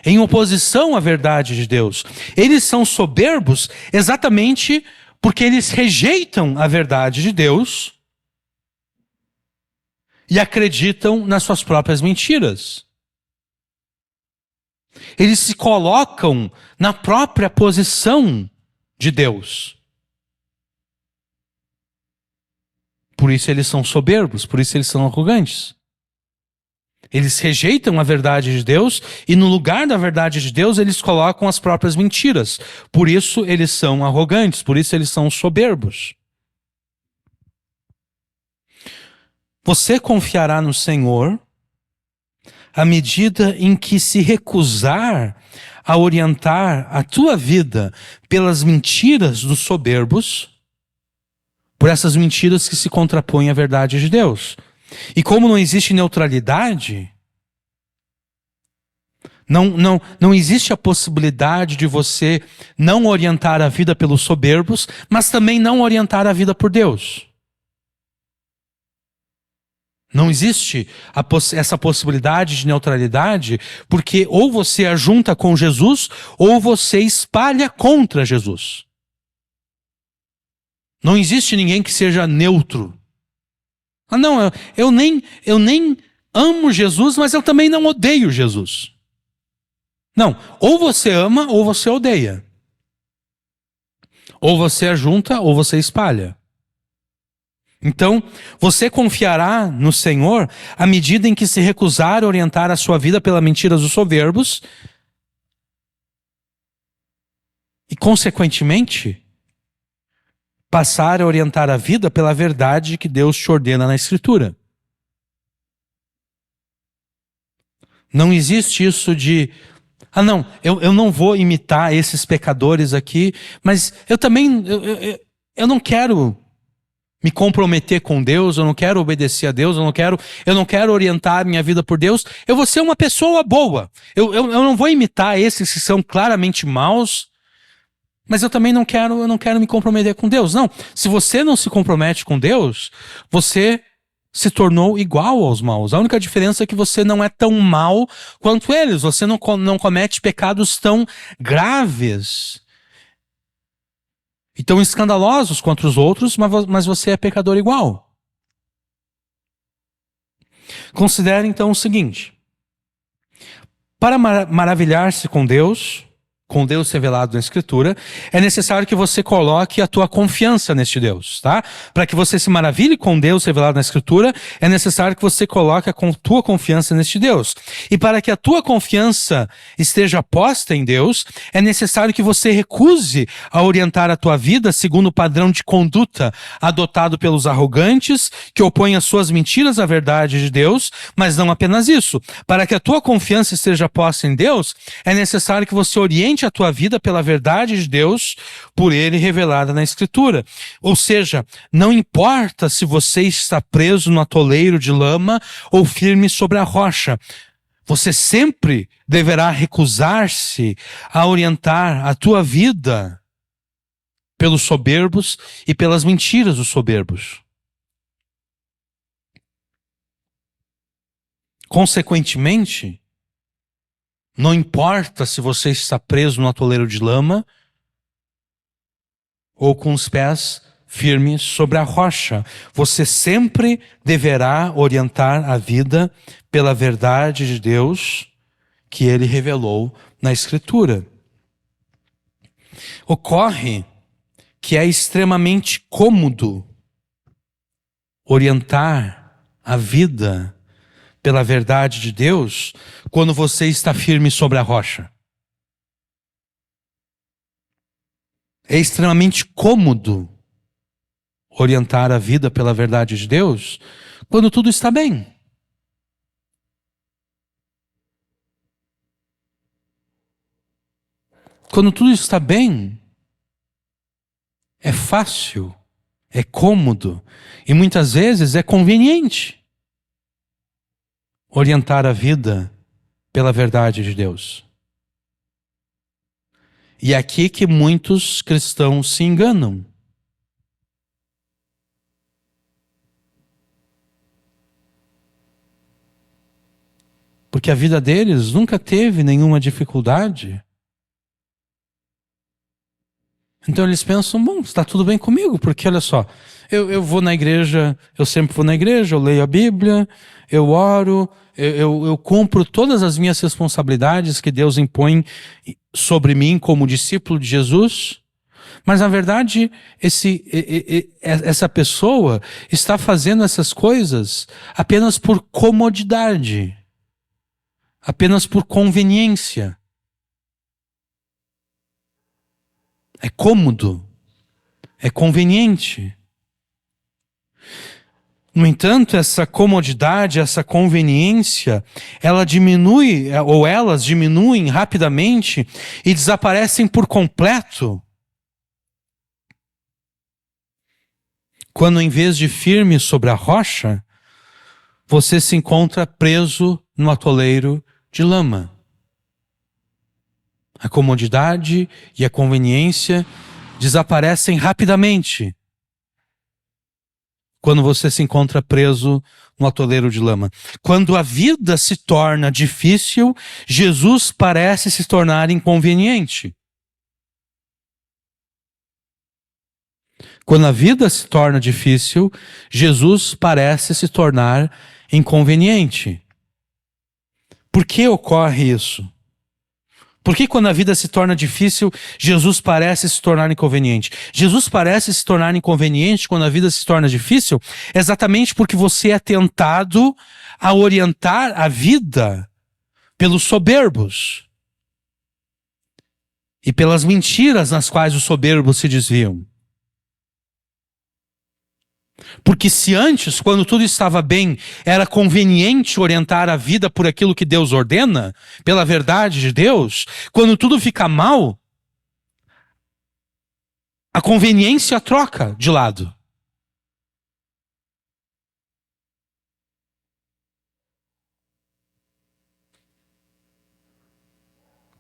em oposição à verdade de Deus. Eles são soberbos exatamente porque eles rejeitam a verdade de Deus e acreditam nas suas próprias mentiras. Eles se colocam na própria posição de Deus. Por isso eles são soberbos, por isso eles são arrogantes. Eles rejeitam a verdade de Deus e no lugar da verdade de Deus eles colocam as próprias mentiras. Por isso eles são arrogantes, por isso eles são soberbos. Você confiará no Senhor à medida em que se recusar a orientar a tua vida pelas mentiras dos soberbos, por essas mentiras que se contrapõem à verdade de Deus. E como não existe neutralidade, não existe a possibilidade de você não orientar a vida pelos soberbos, mas também não orientar a vida por Deus. Não existe essa possibilidade de neutralidade, porque ou você ajunta com Jesus, ou você espalha contra Jesus. Não existe ninguém que seja neutro. Ah, não, eu nem amo Jesus, mas eu também não odeio Jesus. Não, ou você ama ou você odeia. Ou você ajunta ou você espalha. Então, você confiará no Senhor à medida em que se recusar a orientar a sua vida pela mentira dos soberbos e, consequentemente, passar a orientar a vida pela verdade que Deus te ordena na Escritura. Não existe isso de, não, eu não vou imitar esses pecadores aqui, mas eu também, eu não quero me comprometer com Deus, eu não quero obedecer a Deus, eu não quero orientar minha vida por Deus, eu vou ser uma pessoa boa. Eu não vou imitar esses que são claramente maus, mas eu também não quero me comprometer com Deus. Não, se você não se compromete com Deus, você se tornou igual aos maus. A única diferença é que você não é tão mau quanto eles, você não comete pecados tão graves e tão escandalosos contra os outros, mas você é pecador igual. Considere então o seguinte: para maravilhar-se com Deus revelado na Escritura, é necessário que você coloque a tua confiança neste Deus, tá? Para que você se maravilhe com Deus revelado na Escritura, é necessário que você coloque a tua confiança neste Deus. E para que a tua confiança esteja posta em Deus, é necessário que você recuse a orientar a tua vida segundo o padrão de conduta adotado pelos arrogantes, que opõem as suas mentiras à verdade de Deus, mas não apenas isso. Para que a tua confiança esteja posta em Deus, é necessário que você oriente a tua vida pela verdade de Deus, por Ele revelada na Escritura. Ou seja, não importa se você está preso no atoleiro de lama ou firme sobre a rocha, você sempre deverá recusar-se a orientar a tua vida pelos soberbos e pelas mentiras dos soberbos. Consequentemente, Não importa se você está preso no atoleiro de lama ou com os pés firmes sobre a rocha. Você sempre deverá orientar a vida pela verdade de Deus que Ele revelou na Escritura. Ocorre que é extremamente cômodo orientar a vida pela verdade de Deus quando você está firme sobre a rocha. É extremamente cômodo orientar a vida pela verdade de Deus quando tudo está bem. Quando tudo está bem, é fácil, é cômodo e muitas vezes é conveniente orientar a vida pela verdade de Deus. E é aqui que muitos cristãos se enganam. Porque a vida deles nunca teve nenhuma dificuldade. Então eles pensam, bom, está tudo bem comigo, porque olha só, eu vou na igreja, eu sempre vou na igreja, eu leio a Bíblia, eu oro, eu cumpro todas as minhas responsabilidades que Deus impõe sobre mim como discípulo de Jesus. Mas na verdade, essa pessoa está fazendo essas coisas apenas por comodidade, apenas por conveniência. É cômodo, é conveniente. No entanto, essa comodidade, essa conveniência, ela diminui, ou elas diminuem rapidamente e desaparecem por completo quando, em vez de firme sobre a rocha, você se encontra preso no atoleiro de lama. A comodidade e a conveniência desaparecem rapidamente quando você se encontra preso no atoleiro de lama. Quando a vida se torna difícil, Jesus parece se tornar inconveniente. Quando a vida se torna difícil, Jesus parece se tornar inconveniente. Por que ocorre isso? Por que quando a vida se torna difícil, Jesus parece se tornar inconveniente? Jesus parece se tornar inconveniente quando a vida se torna difícil, exatamente porque você é tentado a orientar a vida pelos soberbos e pelas mentiras nas quais os soberbos se desviam. Porque se antes, quando tudo estava bem, era conveniente orientar a vida por aquilo que Deus ordena, pela verdade de Deus, quando tudo fica mal, a conveniência troca de lado.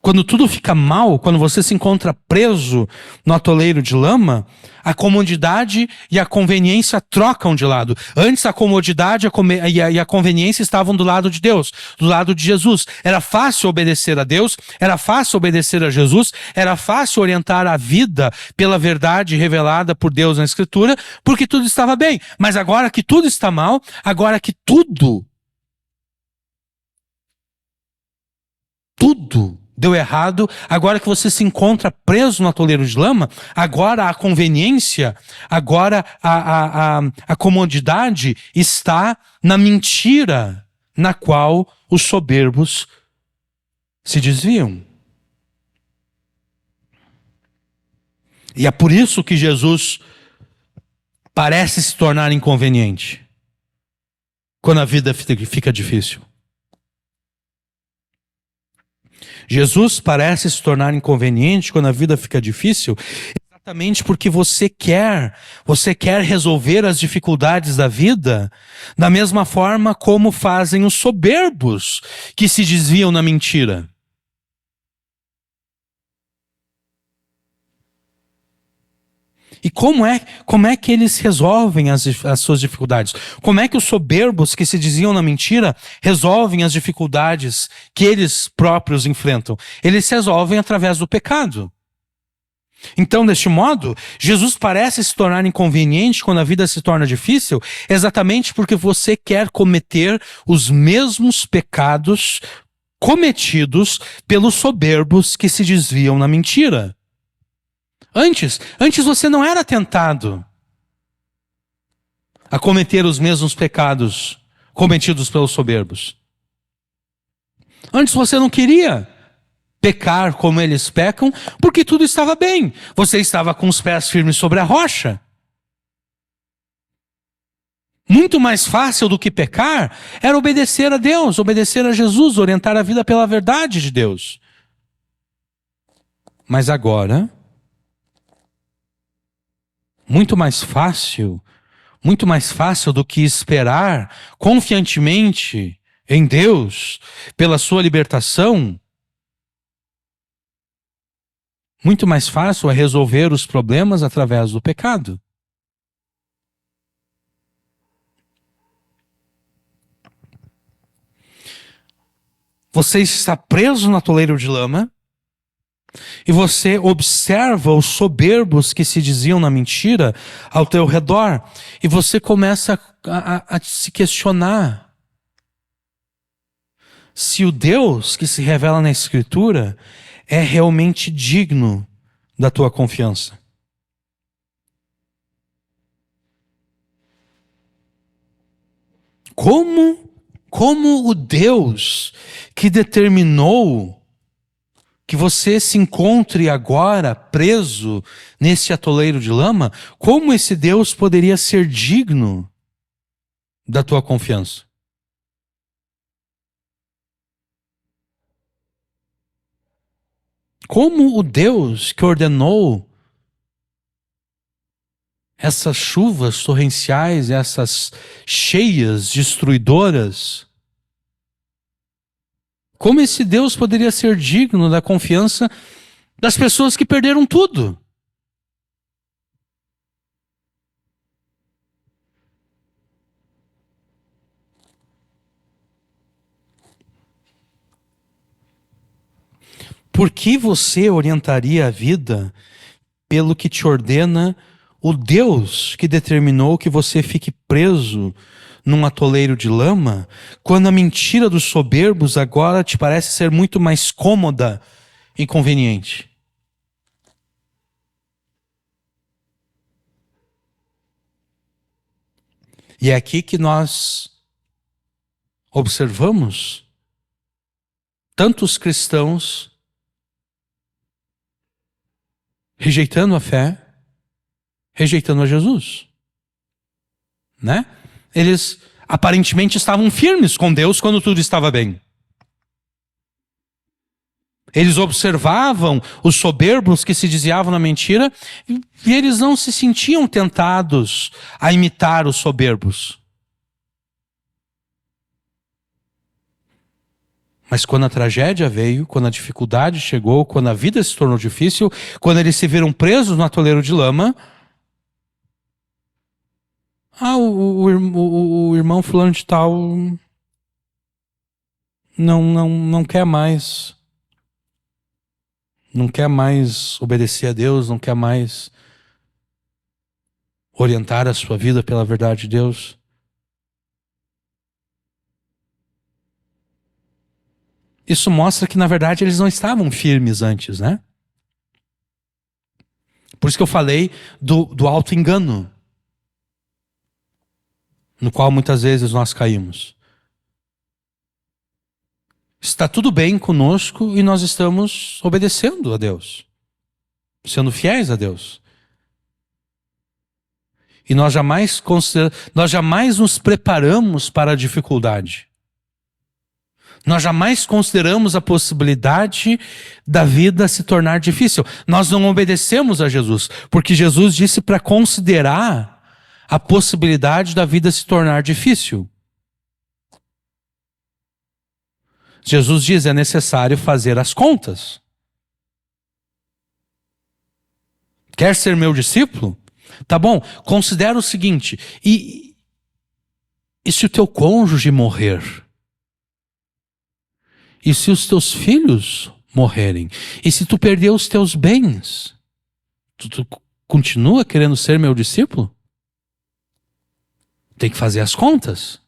Quando tudo fica mal, quando você se encontra preso no atoleiro de lama, a comodidade e a conveniência trocam de lado. Antes a comodidade e a conveniência estavam do lado de Deus, do lado de Jesus. Era fácil obedecer a Deus, era fácil obedecer a Jesus, era fácil orientar a vida pela verdade revelada por Deus na Escritura, porque tudo estava bem. Mas agora que tudo está mal, agora que tudo deu errado, agora que você se encontra preso no atoleiro de lama, agora a conveniência, agora a comodidade está na mentira na qual os soberbos se desviam. E é por isso que Jesus parece se tornar inconveniente quando a vida fica difícil. Jesus parece se tornar inconveniente quando a vida fica difícil, exatamente porque você quer resolver as dificuldades da vida da mesma forma como fazem os soberbos que se desviam na mentira. E como é que eles resolvem as suas dificuldades? Como é que os soberbos que se diziam na mentira resolvem as dificuldades que eles próprios enfrentam? Eles se resolvem através do pecado. Então, deste modo, Jesus parece se tornar inconveniente quando a vida se torna difícil, exatamente porque você quer cometer os mesmos pecados cometidos pelos soberbos que se desviam na mentira. Antes você não era tentado a cometer os mesmos pecados cometidos pelos soberbos. Antes você não queria pecar como eles pecam, porque tudo estava bem. Você estava com os pés firmes sobre a rocha. Muito mais fácil do que pecar era obedecer a Deus, obedecer a Jesus, orientar a vida pela verdade de Deus. Mas agora, muito mais fácil do que esperar confiantemente em Deus pela sua libertação, muito mais fácil é resolver os problemas através do pecado. Você está preso no atoleiro de lama e você observa os soberbos que se diziam na mentira ao teu redor e você começa a se questionar se o Deus que se revela na Escritura é realmente digno da tua confiança. Como o Deus que determinou que você se encontre agora preso nesse atoleiro de lama, como esse Deus poderia ser digno da tua confiança? Como o Deus que ordenou essas chuvas torrenciais, essas cheias destruidoras, como esse Deus poderia ser digno da confiança das pessoas que perderam tudo? Por que você orientaria a vida pelo que te ordena o Deus que determinou que você fique preso num atoleiro de lama, quando a mentira dos soberbos agora te parece ser muito mais cômoda e conveniente? E é aqui que nós observamos tantos cristãos rejeitando a fé, rejeitando a Jesus, né? Eles aparentemente estavam firmes com Deus quando tudo estava bem. Eles observavam os soberbos que se desviavam na mentira e eles não se sentiam tentados a imitar os soberbos. Mas quando a tragédia veio, quando a dificuldade chegou, quando a vida se tornou difícil, quando eles se viram presos no atoleiro de lama, o irmão fulano de tal não quer mais. Não quer mais obedecer a Deus, não quer mais orientar a sua vida pela verdade de Deus. Isso mostra que, na verdade, eles não estavam firmes antes, né? Por isso que eu falei do auto-engano, no qual muitas vezes nós caímos. Está tudo bem conosco e nós estamos obedecendo a Deus, sendo fiéis a Deus. E nós jamais nos preparamos para a dificuldade. Nós jamais consideramos a possibilidade da vida se tornar difícil. Nós não obedecemos a Jesus, porque Jesus disse para considerar a possibilidade da vida se tornar difícil. Jesus diz: é necessário fazer as contas. Quer ser meu discípulo? Tá bom? Considera o seguinte, e se o teu cônjuge morrer? E se os teus filhos morrerem? E se tu perder os teus bens? Tu continua querendo ser meu discípulo? Tem que fazer as contas.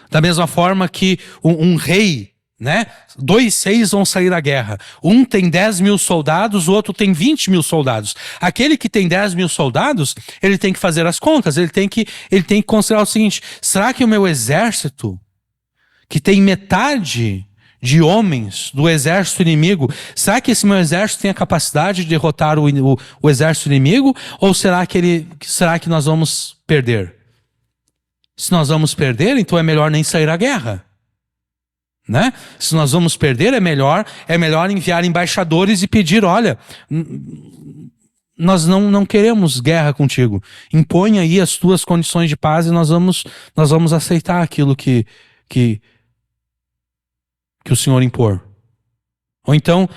Da mesma forma que um rei, né? 2 reis vão sair à guerra. Um tem 10.000 soldados, o outro tem 20.000 soldados. Aquele que tem 10.000 soldados, ele tem que fazer as contas. Ele tem que considerar o seguinte: será que o meu exército, que tem metade de homens do exército inimigo, será que esse meu exército tem a capacidade de derrotar o exército inimigo? Ou será que nós vamos perder? Se nós vamos perder, então é melhor nem sair à guerra, né? Se nós vamos perder, é melhor enviar embaixadores e pedir: olha, nós não queremos guerra contigo. Impõe aí as tuas condições de paz e nós vamos aceitar aquilo que o Senhor impor. Ou então,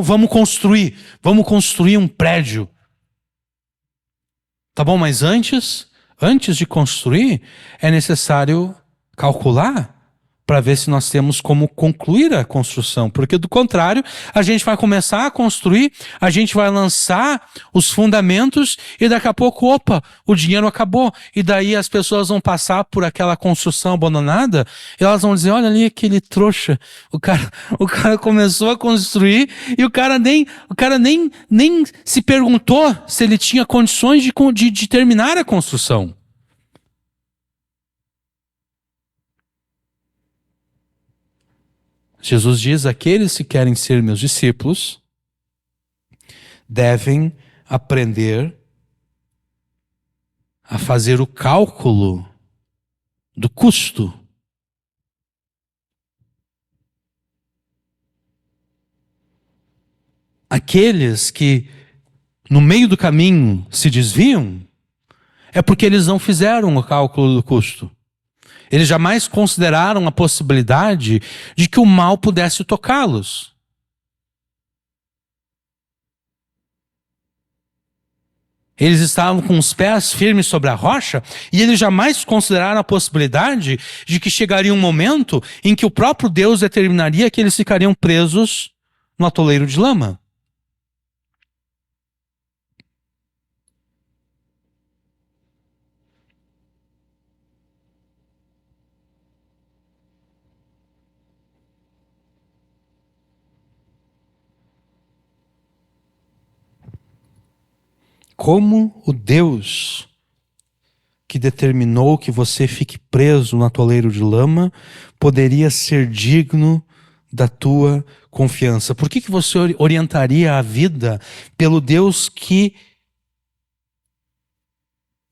vamos construir um prédio. Tá bom, mas antes de construir, é necessário calcular para ver se nós temos como concluir a construção. Porque do contrário, a gente vai começar a construir, a gente vai lançar os fundamentos e daqui a pouco, o dinheiro acabou. E daí as pessoas vão passar por aquela construção abandonada e elas vão dizer: olha ali aquele trouxa, o cara começou a construir e o cara nem se perguntou se ele tinha condições de terminar a construção. Jesus diz: aqueles que querem ser meus discípulos devem aprender a fazer o cálculo do custo. Aqueles que no meio do caminho se desviam é porque eles não fizeram o cálculo do custo. Eles jamais consideraram a possibilidade de que o mal pudesse tocá-los. Eles estavam com os pés firmes sobre a rocha e eles jamais consideraram a possibilidade de que chegaria um momento em que o próprio Deus determinaria que eles ficariam presos no atoleiro de lama. Como o Deus que determinou que você fique preso no atoleiro de lama poderia ser digno da tua confiança? Por que você orientaria a vida pelo Deus que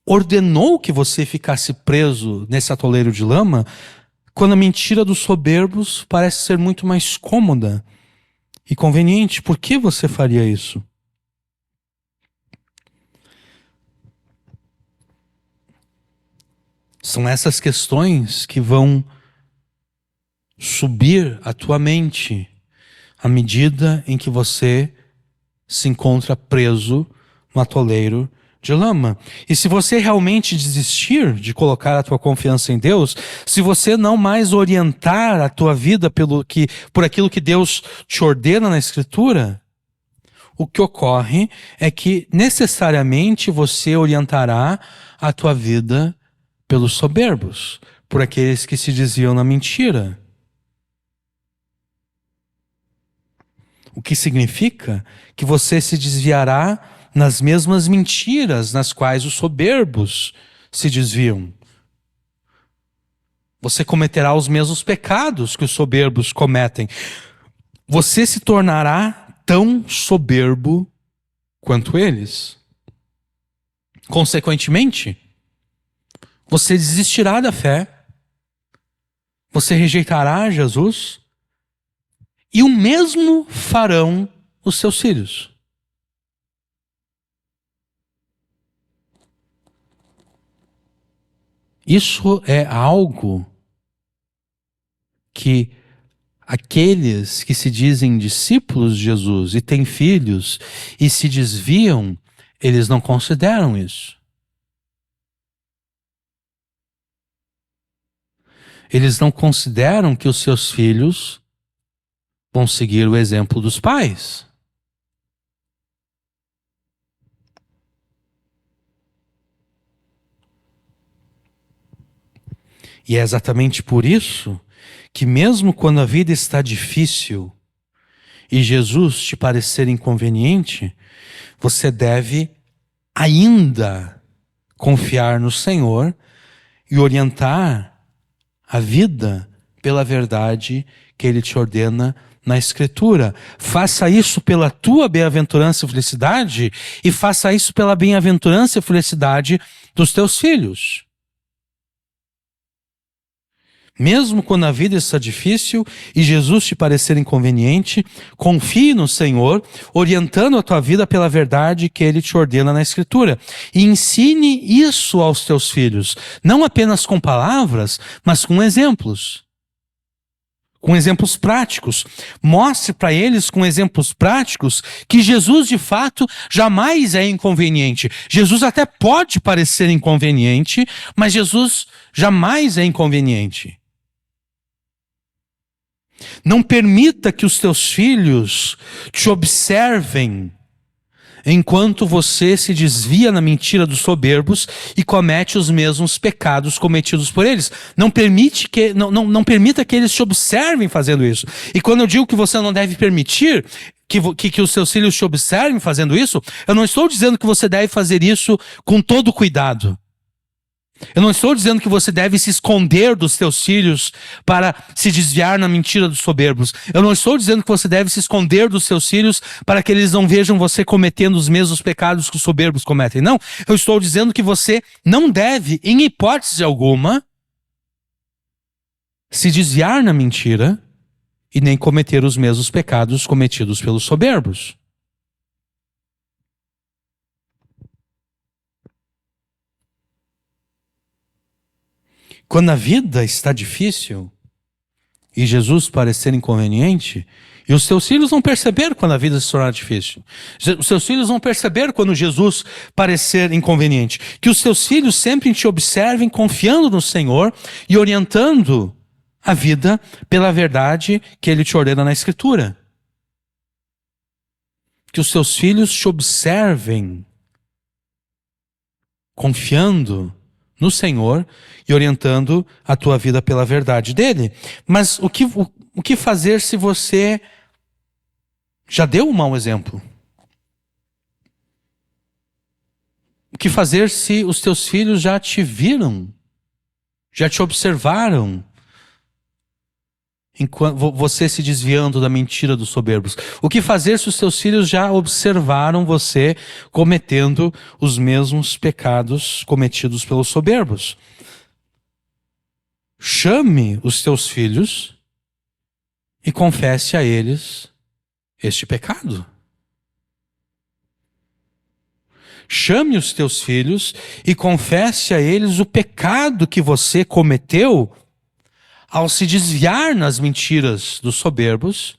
ordenou que você ficasse preso nesse atoleiro de lama, quando a mentira dos soberbos parece ser muito mais cômoda e conveniente? Por que você faria isso? São essas questões que vão subir à tua mente à medida em que você se encontra preso no atoleiro de lama. E se você realmente desistir de colocar a tua confiança em Deus, se você não mais orientar a tua vida por aquilo que Deus te ordena na Escritura, o que ocorre é que necessariamente você orientará a tua vida pelos soberbos, por aqueles que se desviam na mentira. O que significa que você se desviará nas mesmas mentiras nas quais os soberbos se desviam. Você cometerá os mesmos pecados que os soberbos cometem. Você se tornará tão soberbo quanto eles. Consequentemente, você desistirá da fé, você rejeitará Jesus, e o mesmo farão os seus filhos. Isso é algo que aqueles que se dizem discípulos de Jesus e têm filhos e se desviam, Eles não consideram isso. Eles não consideram que os seus filhos vão seguir o exemplo dos pais. E é exatamente por isso que, mesmo quando a vida está difícil e Jesus te parecer inconveniente, você deve ainda confiar no Senhor e orientar a vida pela verdade que Ele te ordena na Escritura. Faça isso pela tua bem-aventurança e felicidade, e faça isso pela bem-aventurança e felicidade dos teus filhos. Mesmo quando a vida está difícil e Jesus te parecer inconveniente, confie no Senhor, orientando a tua vida pela verdade que Ele te ordena na Escritura. E ensine isso aos teus filhos, não apenas com palavras, mas com exemplos. Com exemplos práticos. Mostre para eles com exemplos práticos que Jesus de fato jamais é inconveniente. Jesus até pode parecer inconveniente, mas Jesus jamais é inconveniente. Não permita que os teus filhos te observem enquanto você se desvia na mentira dos soberbos e comete os mesmos pecados cometidos por eles. Não permita que eles te observem fazendo isso. E quando eu digo que você não deve permitir que os seus filhos te observem fazendo isso, eu não estou dizendo que você deve fazer isso com todo cuidado. Eu não estou dizendo que você deve se esconder dos teus filhos para se desviar na mentira dos soberbos. Eu não estou dizendo que você deve se esconder dos seus filhos para que eles não vejam você cometendo os mesmos pecados que os soberbos cometem. Não, eu estou dizendo que você não deve, em hipótese alguma, se desviar na mentira e nem cometer os mesmos pecados cometidos pelos soberbos. Quando a vida está difícil e Jesus parecer inconveniente, e os seus filhos vão perceber quando a vida se tornar difícil. Os seus filhos vão perceber quando Jesus parecer inconveniente. Que os seus filhos sempre te observem confiando no Senhor e orientando a vida pela verdade que Ele te ordena na Escritura. Que os seus filhos te observem confiando no Senhor e orientando a tua vida pela verdade dele. Mas o que fazer se você já deu um mau exemplo? O que fazer se os teus filhos já te viram, já te observaram, enquanto você se desviando da mentira dos soberbos? O que fazer se os teus filhos já observaram você cometendo os mesmos pecados cometidos pelos soberbos? Chame os teus filhos e confesse a eles este pecado. Chame os teus filhos e confesse a eles o pecado que você cometeu ao se desviar nas mentiras dos soberbos,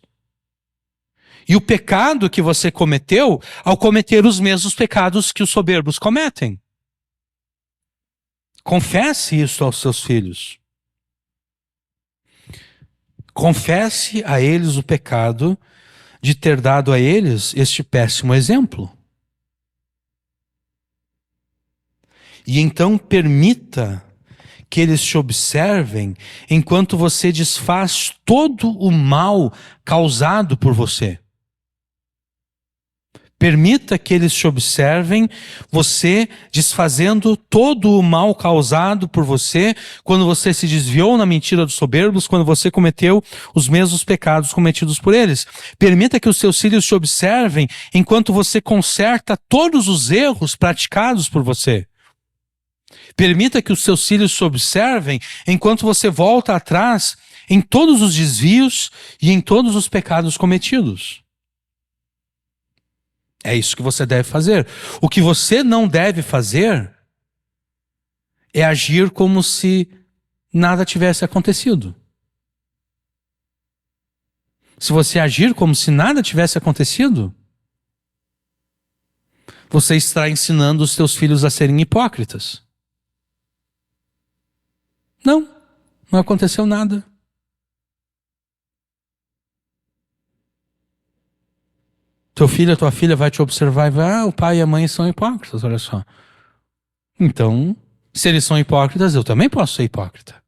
e o pecado que você cometeu ao cometer os mesmos pecados que os soberbos cometem. Confesse isso aos seus filhos. Confesse a eles o pecado de ter dado a eles este péssimo exemplo. E então permita que eles te observem enquanto você desfaz todo o mal causado por você. Permita que eles te observem você desfazendo todo o mal causado por você quando você se desviou na mentira dos soberbos, quando você cometeu os mesmos pecados cometidos por eles. Permita que os seus filhos te observem enquanto você conserta todos os erros praticados por você. Permita que os seus filhos te observem enquanto você volta atrás em todos os desvios e em todos os pecados cometidos. É isso que você deve fazer. O que você não deve fazer é agir como se nada tivesse acontecido. Se você agir como se nada tivesse acontecido, você está ensinando os teus filhos a serem hipócritas. Não aconteceu nada. Teu filho, a tua filha vai te observar e vai, o pai e a mãe são hipócritas, olha só. Então, se eles são hipócritas, eu também posso ser hipócrita.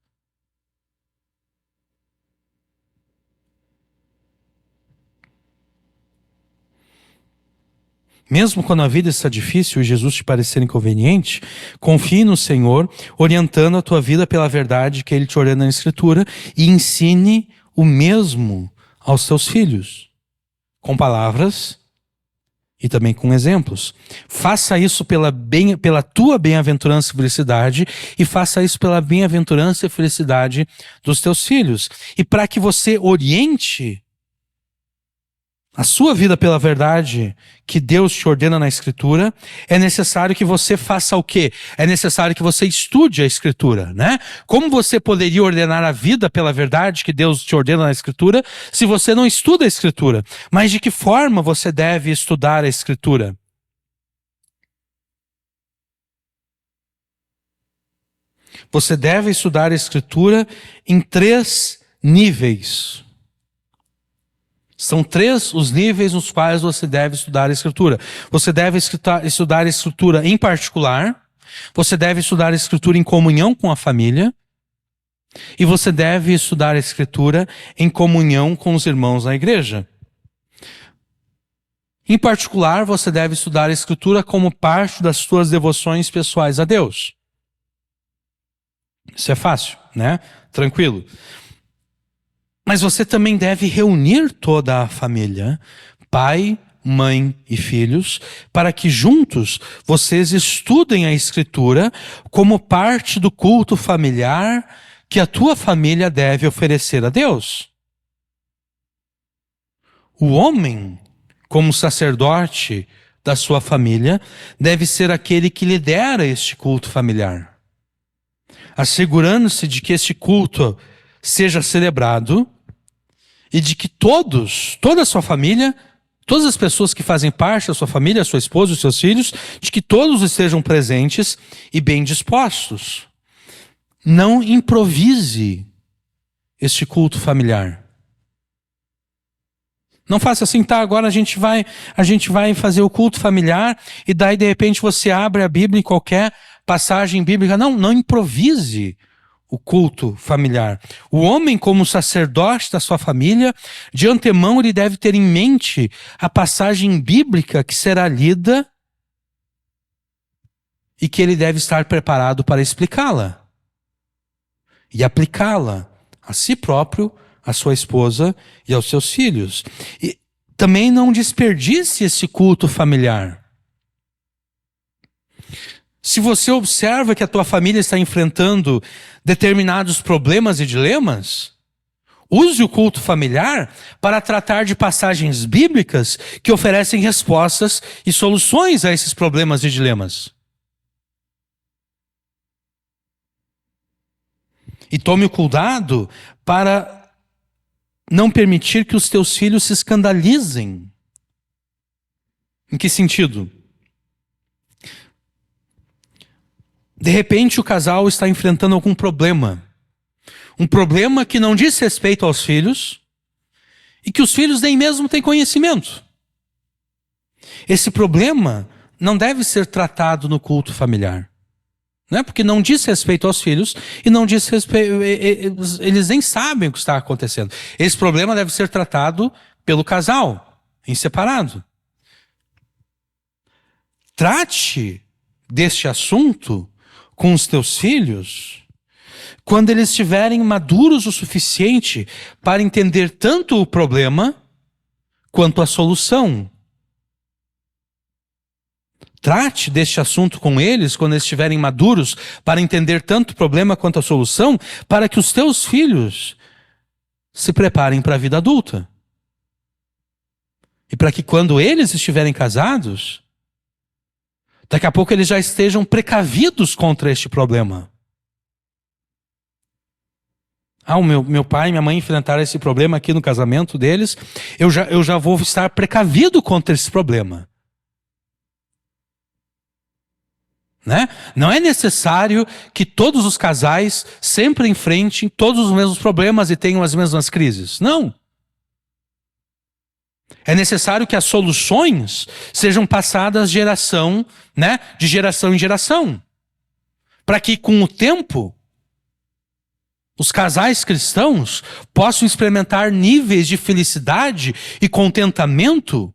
Mesmo quando a vida está difícil e Jesus te parecer inconveniente, confie no Senhor, orientando a tua vida pela verdade que Ele te ordena na Escritura, e ensine o mesmo aos teus filhos, com palavras e também com exemplos. Faça isso pela tua bem-aventurança e felicidade, e faça isso pela bem-aventurança e felicidade dos teus filhos. E para que você oriente a sua vida pela verdade que Deus te ordena na Escritura, é necessário que você faça o quê? É necessário que você estude a Escritura, né? Como você poderia ordenar a vida pela verdade que Deus te ordena na Escritura se você não estuda a Escritura? Mas de que forma você deve estudar a Escritura? Você deve estudar a Escritura em 3 níveis. São 3 os níveis nos quais você deve estudar a Escritura. Você deve estudar a Escritura em particular, você deve estudar a Escritura em comunhão com a família, e você deve estudar a Escritura em comunhão com os irmãos na igreja. Em particular, você deve estudar a Escritura como parte das suas devoções pessoais a Deus. Isso é fácil, né? Tranquilo. Mas você também deve reunir toda a família, pai, mãe e filhos, para que juntos vocês estudem a Escritura como parte do culto familiar que a tua família deve oferecer a Deus. O homem, como sacerdote da sua família, deve ser aquele que lidera este culto familiar, assegurando-se de que este culto seja celebrado e de que toda a sua família, todas as pessoas que fazem parte da sua família, a sua esposa e os seus filhos, de que todos estejam presentes e bem dispostos. Não improvise este culto familiar. Não faça assim, tá, agora a gente vai fazer o culto familiar e daí de repente você abre a Bíblia em qualquer passagem bíblica. Não improvise o culto familiar. O homem, como sacerdote da sua família, de antemão ele deve ter em mente a passagem bíblica que será lida e que ele deve estar preparado para explicá-la e aplicá-la a si próprio, à sua esposa e aos seus filhos. E também não desperdice esse culto familiar. Se você observa que a tua família está enfrentando determinados problemas e dilemas, use o culto familiar para tratar de passagens bíblicas que oferecem respostas e soluções a esses problemas e dilemas. E tome o cuidado para não permitir que os teus filhos se escandalizem. Em que sentido? De repente o casal está enfrentando algum problema. Um problema que não diz respeito aos filhos e que os filhos nem mesmo têm conhecimento. Esse problema não deve ser tratado no culto familiar. Né? Porque não diz respeito aos filhos e não diz respeito, eles nem sabem o que está acontecendo. Esse problema deve ser tratado pelo casal, em separado. Trate deste assunto com os teus filhos quando eles estiverem maduros o suficiente para entender tanto o problema quanto a solução. Trate deste assunto com eles quando eles estiverem maduros para entender tanto o problema quanto a solução, para que os teus filhos se preparem para a vida adulta. E para que quando eles estiverem casados, daqui a pouco eles já estejam precavidos contra este problema. O meu pai e minha mãe enfrentaram esse problema aqui no casamento deles, eu já vou estar precavido contra esse problema. né? Não é necessário que todos os casais sempre enfrentem todos os mesmos problemas e tenham as mesmas crises. Não. É necessário que as soluções sejam passadas de geração em geração. Para que com o tempo, os casais cristãos possam experimentar níveis de felicidade e contentamento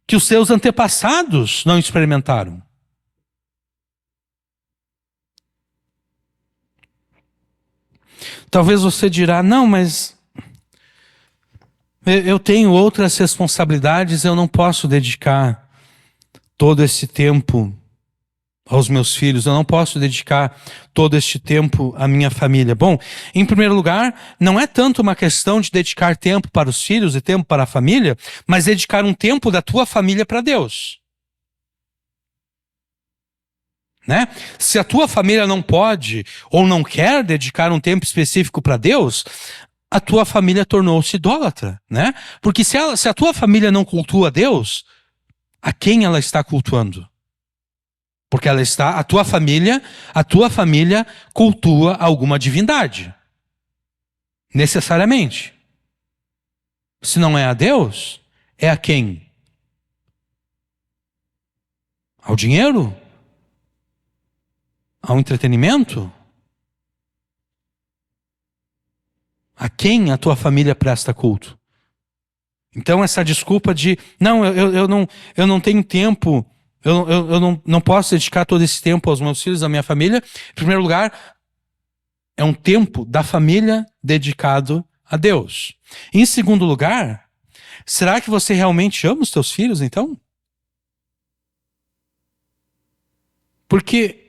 que os seus antepassados não experimentaram. Talvez você dirá, não, mas eu tenho outras responsabilidades, eu não posso dedicar todo esse tempo aos meus filhos, eu não posso dedicar todo este tempo à minha família. Bom, em primeiro lugar, não é tanto uma questão de dedicar tempo para os filhos e tempo para a família, mas dedicar um tempo da tua família para Deus. Né? Se a tua família não pode ou não quer dedicar um tempo específico para Deus, a tua família tornou-se idólatra, né? Porque se a tua família não cultua Deus, a quem ela está cultuando? Porque a tua família cultua alguma divindade. Necessariamente. Se não é a Deus, é a quem? Ao dinheiro? Ao entretenimento? A quem a tua família presta culto? Então essa desculpa de, não, eu não tenho tempo, eu não posso dedicar todo esse tempo aos meus filhos, à minha família. Em primeiro lugar, é um tempo da família dedicado a Deus. Em segundo lugar, será que você realmente ama os teus filhos, então? Porque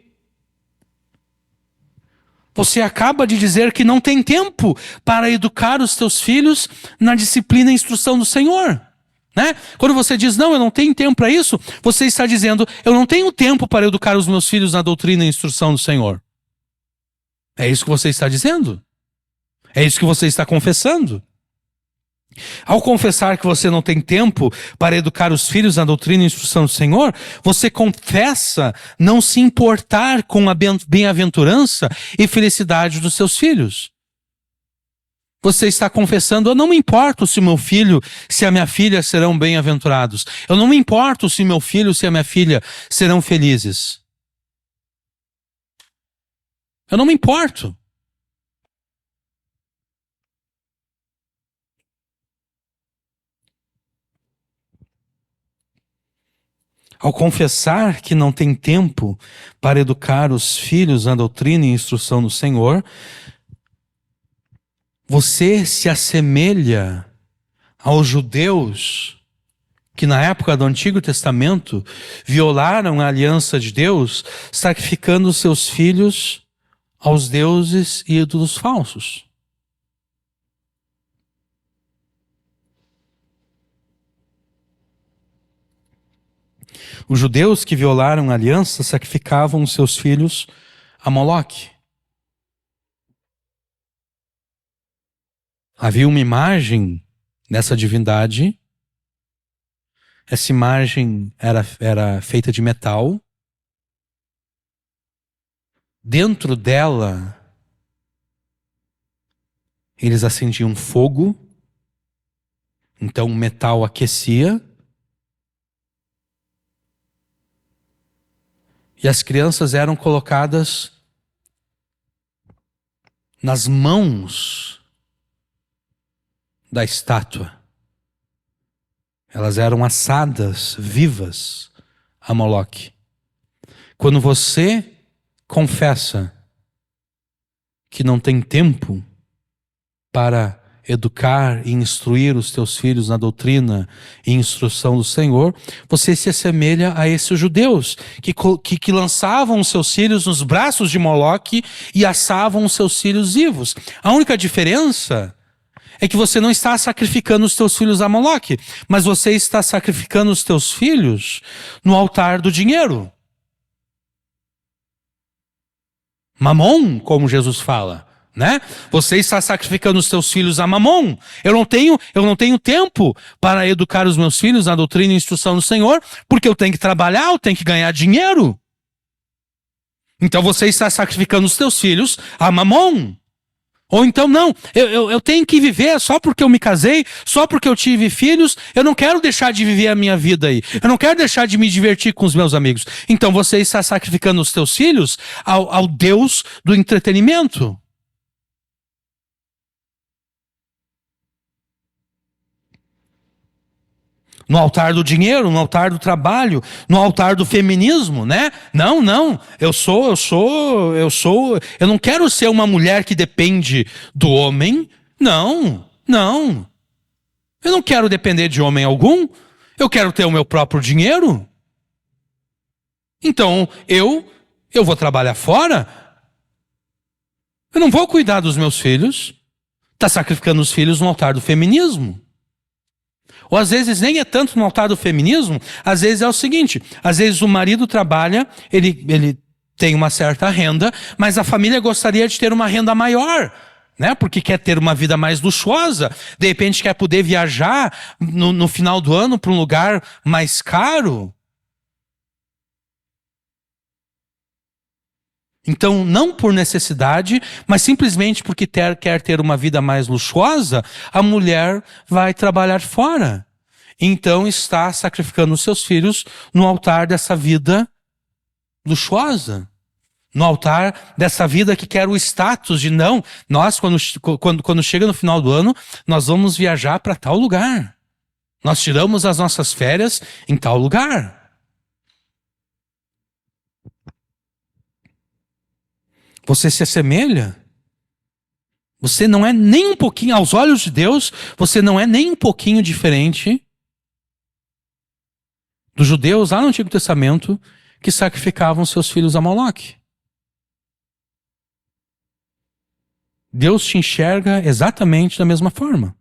você acaba de dizer que não tem tempo para educar os teus filhos na disciplina e instrução do Senhor. Né? Quando você diz, não, eu não tenho tempo para isso, você está dizendo, eu não tenho tempo para educar os meus filhos na doutrina e instrução do Senhor. É isso que você está dizendo. É isso que você está confessando. Ao confessar que você não tem tempo para educar os filhos na doutrina e instrução do Senhor, você confessa não se importar com a bem-aventurança e felicidade dos seus filhos. Você está confessando, eu não me importo se meu filho, se a minha filha serão bem-aventurados. Eu não me importo se meu filho, se a minha filha serão felizes. Eu não me importo. Ao confessar que não tem tempo para educar os filhos na doutrina e instrução do Senhor, você se assemelha aos judeus que na época do Antigo Testamento violaram a aliança de Deus, sacrificando seus filhos aos deuses e ídolos falsos. Os judeus que violaram a aliança sacrificavam os seus filhos a Moloque. Havia uma imagem dessa divindade. Essa imagem era feita de metal. Dentro dela, eles acendiam fogo. Então o metal aquecia. E as crianças eram colocadas nas mãos da estátua. Elas eram assadas vivas a Moloque. Quando você confessa que não tem tempo para educar e instruir os teus filhos na doutrina e instrução do Senhor, você se assemelha a esses judeus que lançavam os seus filhos nos braços de Moloque e assavam os seus filhos vivos. A única diferença é que você não está sacrificando os teus filhos a Moloque, mas você está sacrificando os teus filhos no altar do dinheiro. Mamon, como Jesus fala. Né? Você está sacrificando os teus filhos a Mamon. Eu não tenho tempo para educar os meus filhos na doutrina e instrução do Senhor, porque eu tenho que trabalhar, eu tenho que ganhar dinheiro. Então você está sacrificando os teus filhos a Mamon. Ou então, não, eu tenho que viver só porque eu me casei, só porque eu tive filhos, eu não quero deixar de viver a minha vida aí. Eu não quero deixar de me divertir com os meus amigos. Então você está sacrificando os teus filhos ao Deus do entretenimento. No altar do dinheiro, no altar do trabalho, no altar do feminismo, né? Não, eu não quero ser uma mulher que depende do homem. Não. Eu não quero depender de homem algum. Eu quero ter o meu próprio dinheiro. Então, eu vou trabalhar fora. Eu não vou cuidar dos meus filhos. Está sacrificando os filhos no altar do feminismo. Ou às vezes nem é tanto no altar do feminismo, às vezes é o seguinte, às vezes o marido trabalha, ele tem uma certa renda, mas a família gostaria de ter uma renda maior, né? Porque quer ter uma vida mais luxuosa, de repente quer poder viajar no final do ano para um lugar mais caro. Então, não por necessidade, mas simplesmente porque quer ter uma vida mais luxuosa, a mulher vai trabalhar fora. Então, está sacrificando os seus filhos no altar dessa vida luxuosa. No altar dessa vida que quer o status de não. Nós, quando chega no final do ano, nós vamos viajar para tal lugar. Nós tiramos as nossas férias em tal lugar. Você se assemelha. Você não é nem um pouquinho, aos olhos de Deus, você não é nem um pouquinho diferente dos judeus lá no Antigo Testamento que sacrificavam seus filhos a Moloque. Deus te enxerga exatamente da mesma forma.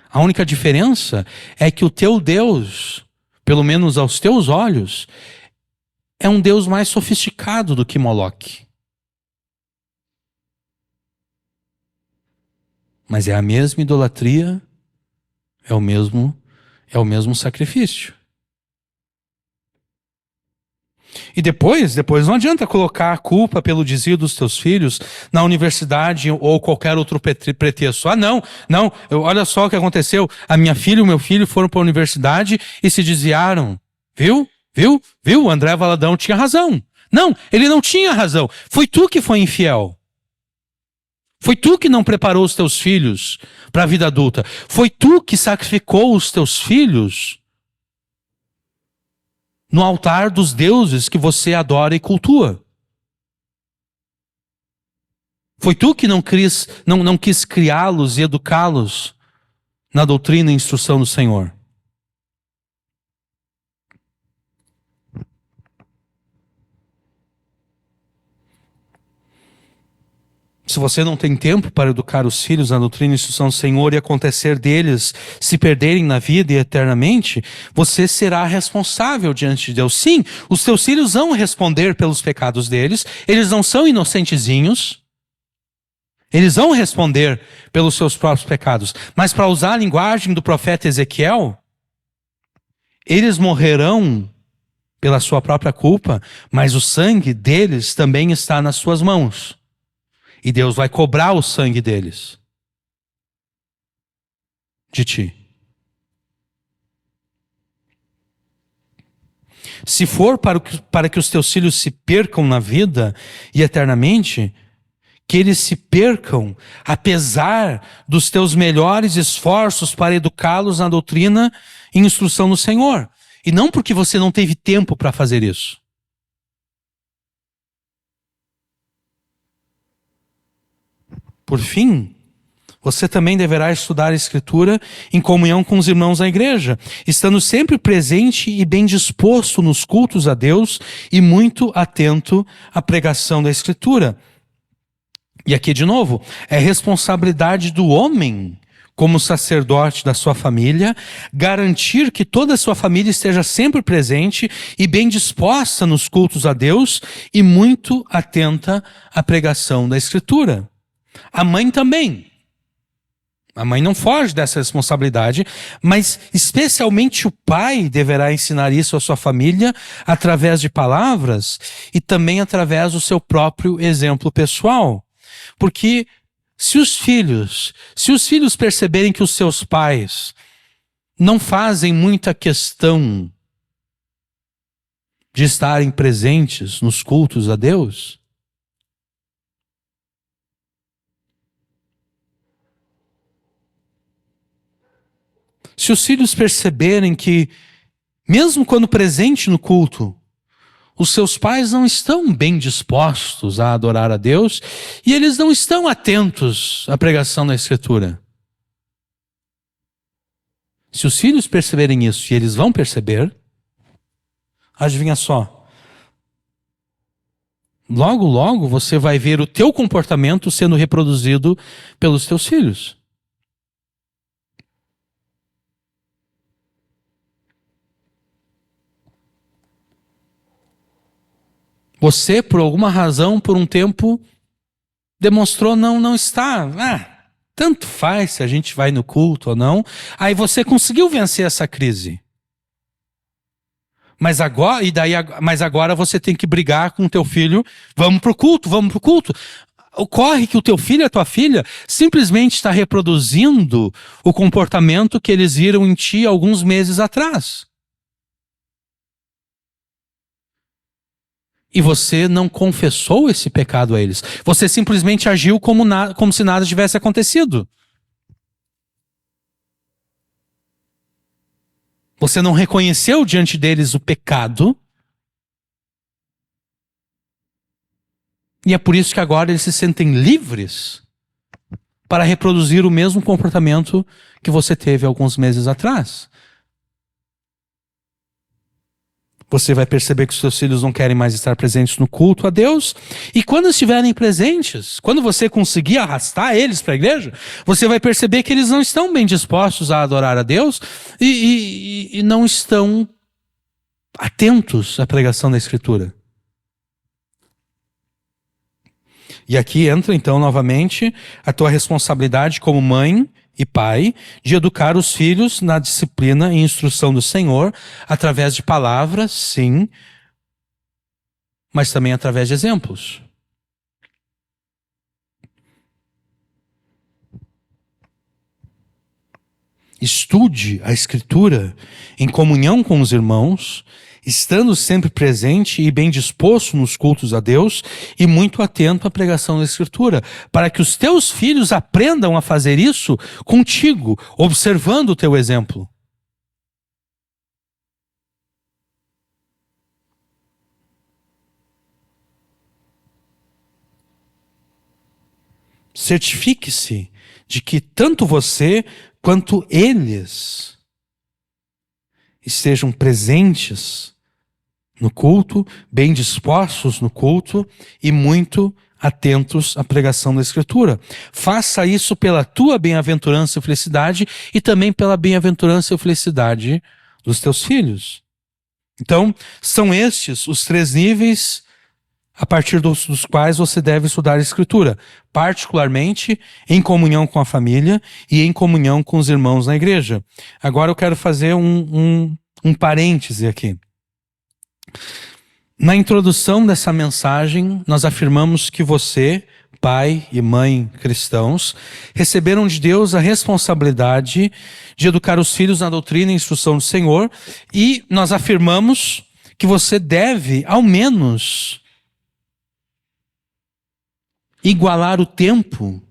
A única diferença é que o teu Deus, pelo menos aos teus olhos, é um Deus mais sofisticado do que Moloque. Mas é a mesma idolatria, é o mesmo sacrifício. E depois não adianta colocar a culpa pelo desvio dos teus filhos na universidade ou qualquer outro pretexto. Não, olha só o que aconteceu. A minha filha e o meu filho foram para a universidade e se desviaram. Viu? O André Valadão tinha razão. Não, ele não tinha razão. Foi tu que foi infiel. Foi tu que não preparou os teus filhos para a vida adulta. Foi tu que sacrificou os teus filhos no altar dos deuses que você adora e cultua. Foi tu que não quis criá-los e educá-los na doutrina e instrução do Senhor. Se você não tem tempo para educar os filhos na doutrina e instrução do Senhor e acontecer deles se perderem na vida e eternamente, você será responsável diante de Deus. Sim, os teus filhos vão responder pelos pecados deles, eles não são inocentezinhos, eles vão responder pelos seus próprios pecados. Mas para usar a linguagem do profeta Ezequiel, eles morrerão pela sua própria culpa, mas o sangue deles também está nas suas mãos. E Deus vai cobrar o sangue deles. De ti. Se for para que os teus filhos se percam na vida e eternamente, que eles se percam apesar dos teus melhores esforços para educá-los na doutrina e instrução do Senhor. E não porque você não teve tempo para fazer isso. Por fim, você também deverá estudar a Escritura em comunhão com os irmãos da igreja, estando sempre presente e bem disposto nos cultos a Deus e muito atento à pregação da Escritura. E aqui de novo, é responsabilidade do homem, como sacerdote da sua família, garantir que toda a sua família esteja sempre presente e bem disposta nos cultos a Deus e muito atenta à pregação da Escritura. A mãe também. A mãe não foge dessa responsabilidade, mas especialmente o pai deverá ensinar isso à sua família através de palavras e também através do seu próprio exemplo pessoal. Porque se os filhos perceberem que os seus pais não fazem muita questão de estarem presentes nos cultos a Deus, se os filhos perceberem que, mesmo quando presente no culto, os seus pais não estão bem dispostos a adorar a Deus e eles não estão atentos à pregação da Escritura. Se os filhos perceberem isso, e eles vão perceber, adivinha só, logo, logo você vai ver o teu comportamento sendo reproduzido pelos teus filhos. Você, por alguma razão, por um tempo, demonstrou não estar. Tanto faz se a gente vai no culto ou não. Aí você conseguiu vencer essa crise. Mas agora você tem que brigar com o teu filho. Vamos pro culto. Ocorre que o teu filho e a tua filha simplesmente está reproduzindo o comportamento que eles viram em ti alguns meses atrás. E você não confessou esse pecado a eles. Você simplesmente agiu como se nada tivesse acontecido. Você não reconheceu diante deles o pecado. E é por isso que agora eles se sentem livres para reproduzir o mesmo comportamento que você teve alguns meses atrás. Você vai perceber que os seus filhos não querem mais estar presentes no culto a Deus. E quando estiverem presentes, quando você conseguir arrastar eles para a igreja, você vai perceber que eles não estão bem dispostos a adorar a Deus e não estão atentos à pregação da Escritura. E aqui entra então novamente a tua responsabilidade como mãe e pai de educar os filhos na disciplina e instrução do Senhor através de palavras, sim, mas também através de exemplos. Estude a Escritura em comunhão com os irmãos, estando sempre presente e bem disposto nos cultos a Deus e muito atento à pregação da Escritura, para que os teus filhos aprendam a fazer isso contigo, observando o teu exemplo. Certifique-se de que tanto você quanto eles estejam presentes no culto, bem dispostos no culto e muito atentos à pregação da Escritura. Faça isso pela tua bem-aventurança e felicidade e também pela bem-aventurança e felicidade dos teus filhos. Então, são estes os 3 níveis a partir dos quais você deve estudar a Escritura, particularmente em comunhão com a família e em comunhão com os irmãos na igreja. Agora eu quero fazer um parêntese aqui. Na introdução dessa mensagem, nós afirmamos que você, pai e mãe cristãos, receberam de Deus a responsabilidade de educar os filhos na doutrina e instrução do Senhor, e nós afirmamos que você deve, ao menos, igualar o tempo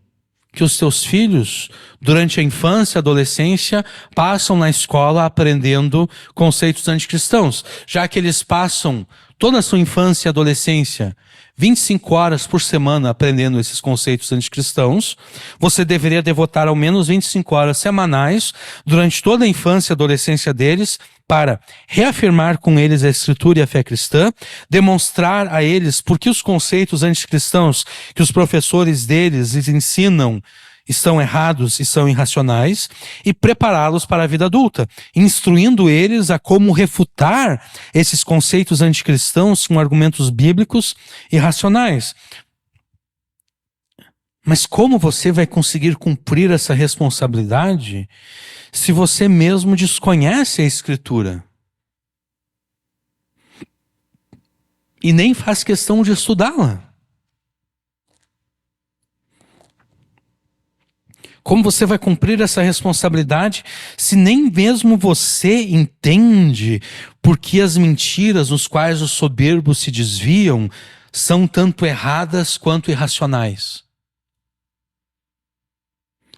que os teus filhos, durante a infância e adolescência, passam na escola aprendendo conceitos anticristãos, já que eles passam toda a sua infância e adolescência 25 horas por semana aprendendo esses conceitos anticristãos, você deveria devotar ao menos 25 horas semanais durante toda a infância e adolescência deles para reafirmar com eles a Escritura e a fé cristã, demonstrar a eles por que os conceitos anticristãos que os professores deles lhes ensinam estão errados e são irracionais, e prepará-los para a vida adulta, instruindo eles a como refutar esses conceitos anticristãos com argumentos bíblicos e racionais. Mas como você vai conseguir cumprir essa responsabilidade se você mesmo desconhece a Escritura? E nem faz questão de estudá-la. Como você vai cumprir essa responsabilidade se nem mesmo você entende por que as mentiras nos quais os soberbos se desviam são tanto erradas quanto irracionais?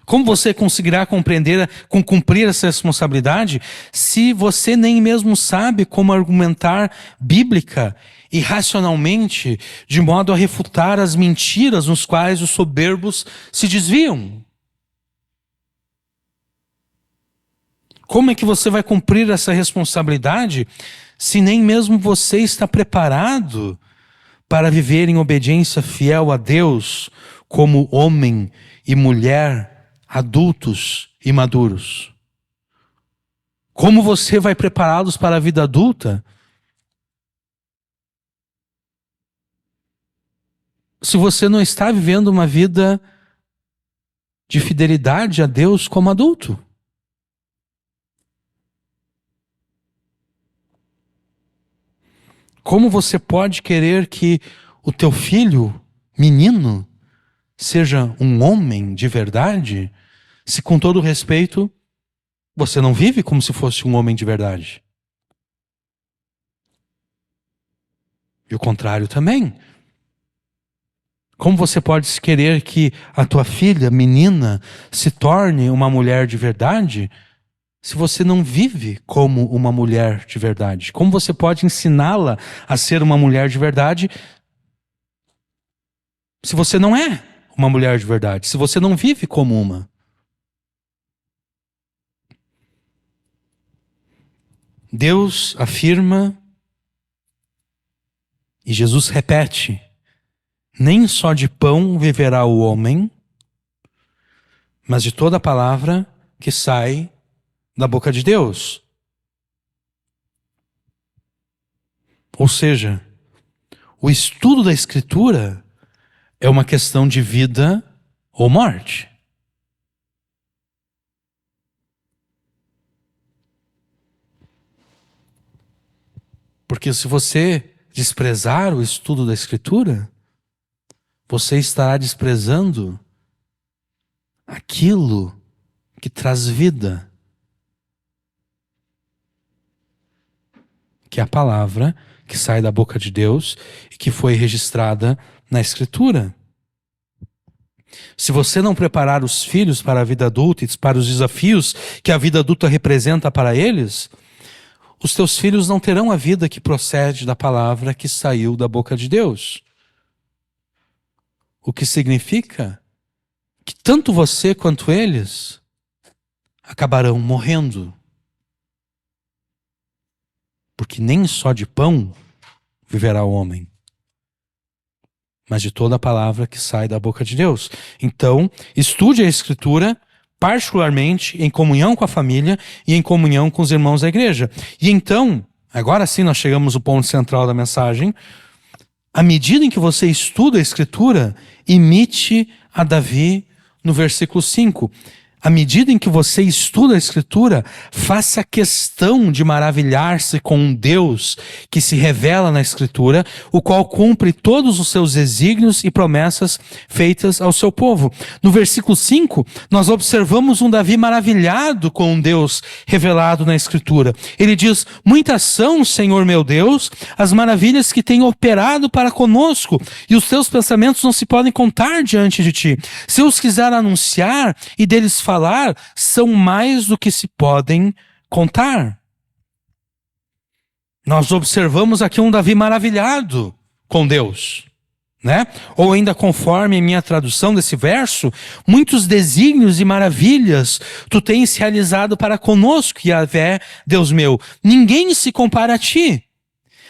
Como você conseguirá cumprir essa responsabilidade se você nem mesmo sabe como argumentar bíblica e racionalmente de modo a refutar as mentiras nos quais os soberbos se desviam? Como é que você vai cumprir essa responsabilidade se nem mesmo você está preparado para viver em obediência fiel a Deus como homem e mulher adultos e maduros? Como você vai prepará-los para a vida adulta se você não está vivendo uma vida de fidelidade a Deus como adulto? Como você pode querer que o teu filho, menino, seja um homem de verdade, se com todo respeito, você não vive como se fosse um homem de verdade? E o contrário também. Como você pode querer que a tua filha, menina, se torne uma mulher de verdade, se você não vive como uma mulher de verdade? Como você pode ensiná-la a ser uma mulher de verdade se você não é uma mulher de verdade? Se você não vive como uma? Deus afirma e Jesus repete: nem só de pão viverá o homem, mas de toda palavra que sai da boca de Deus. Ou seja, o estudo da Escritura é uma questão de vida ou morte. Porque se você desprezar o estudo da Escritura, você estará desprezando aquilo que traz vida, que é a palavra que sai da boca de Deus e que foi registrada na Escritura. Se você não preparar os filhos para a vida adulta e para os desafios que a vida adulta representa para eles, os teus filhos não terão a vida que procede da palavra que saiu da boca de Deus. O que significa que tanto você quanto eles acabarão morrendo. Porque nem só de pão viverá o homem, mas de toda a palavra que sai da boca de Deus. Então, estude a Escritura, particularmente em comunhão com a família e em comunhão com os irmãos da igreja. E então, agora sim nós chegamos ao ponto central da mensagem. À medida em que você estuda a Escritura, imite a Davi no versículo 5. À medida em que você estuda a Escritura, faça questão de maravilhar-se com um Deus que se revela na Escritura, o qual cumpre todos os seus desígnios e promessas feitas ao seu povo. No versículo 5, nós observamos um Davi maravilhado com um Deus revelado na Escritura. Ele diz: muitas são, Senhor meu Deus, as maravilhas que tem operado para conosco, e os teus pensamentos não se podem contar diante de ti. Se eu os quiser anunciar e deles falar, são mais do que se podem contar. Nós observamos aqui um Davi maravilhado com Deus, né? Ou ainda conforme a minha tradução desse verso, muitos desígnios e maravilhas tu tens realizado para conosco, Yahvé, Deus meu. Ninguém se compara a ti.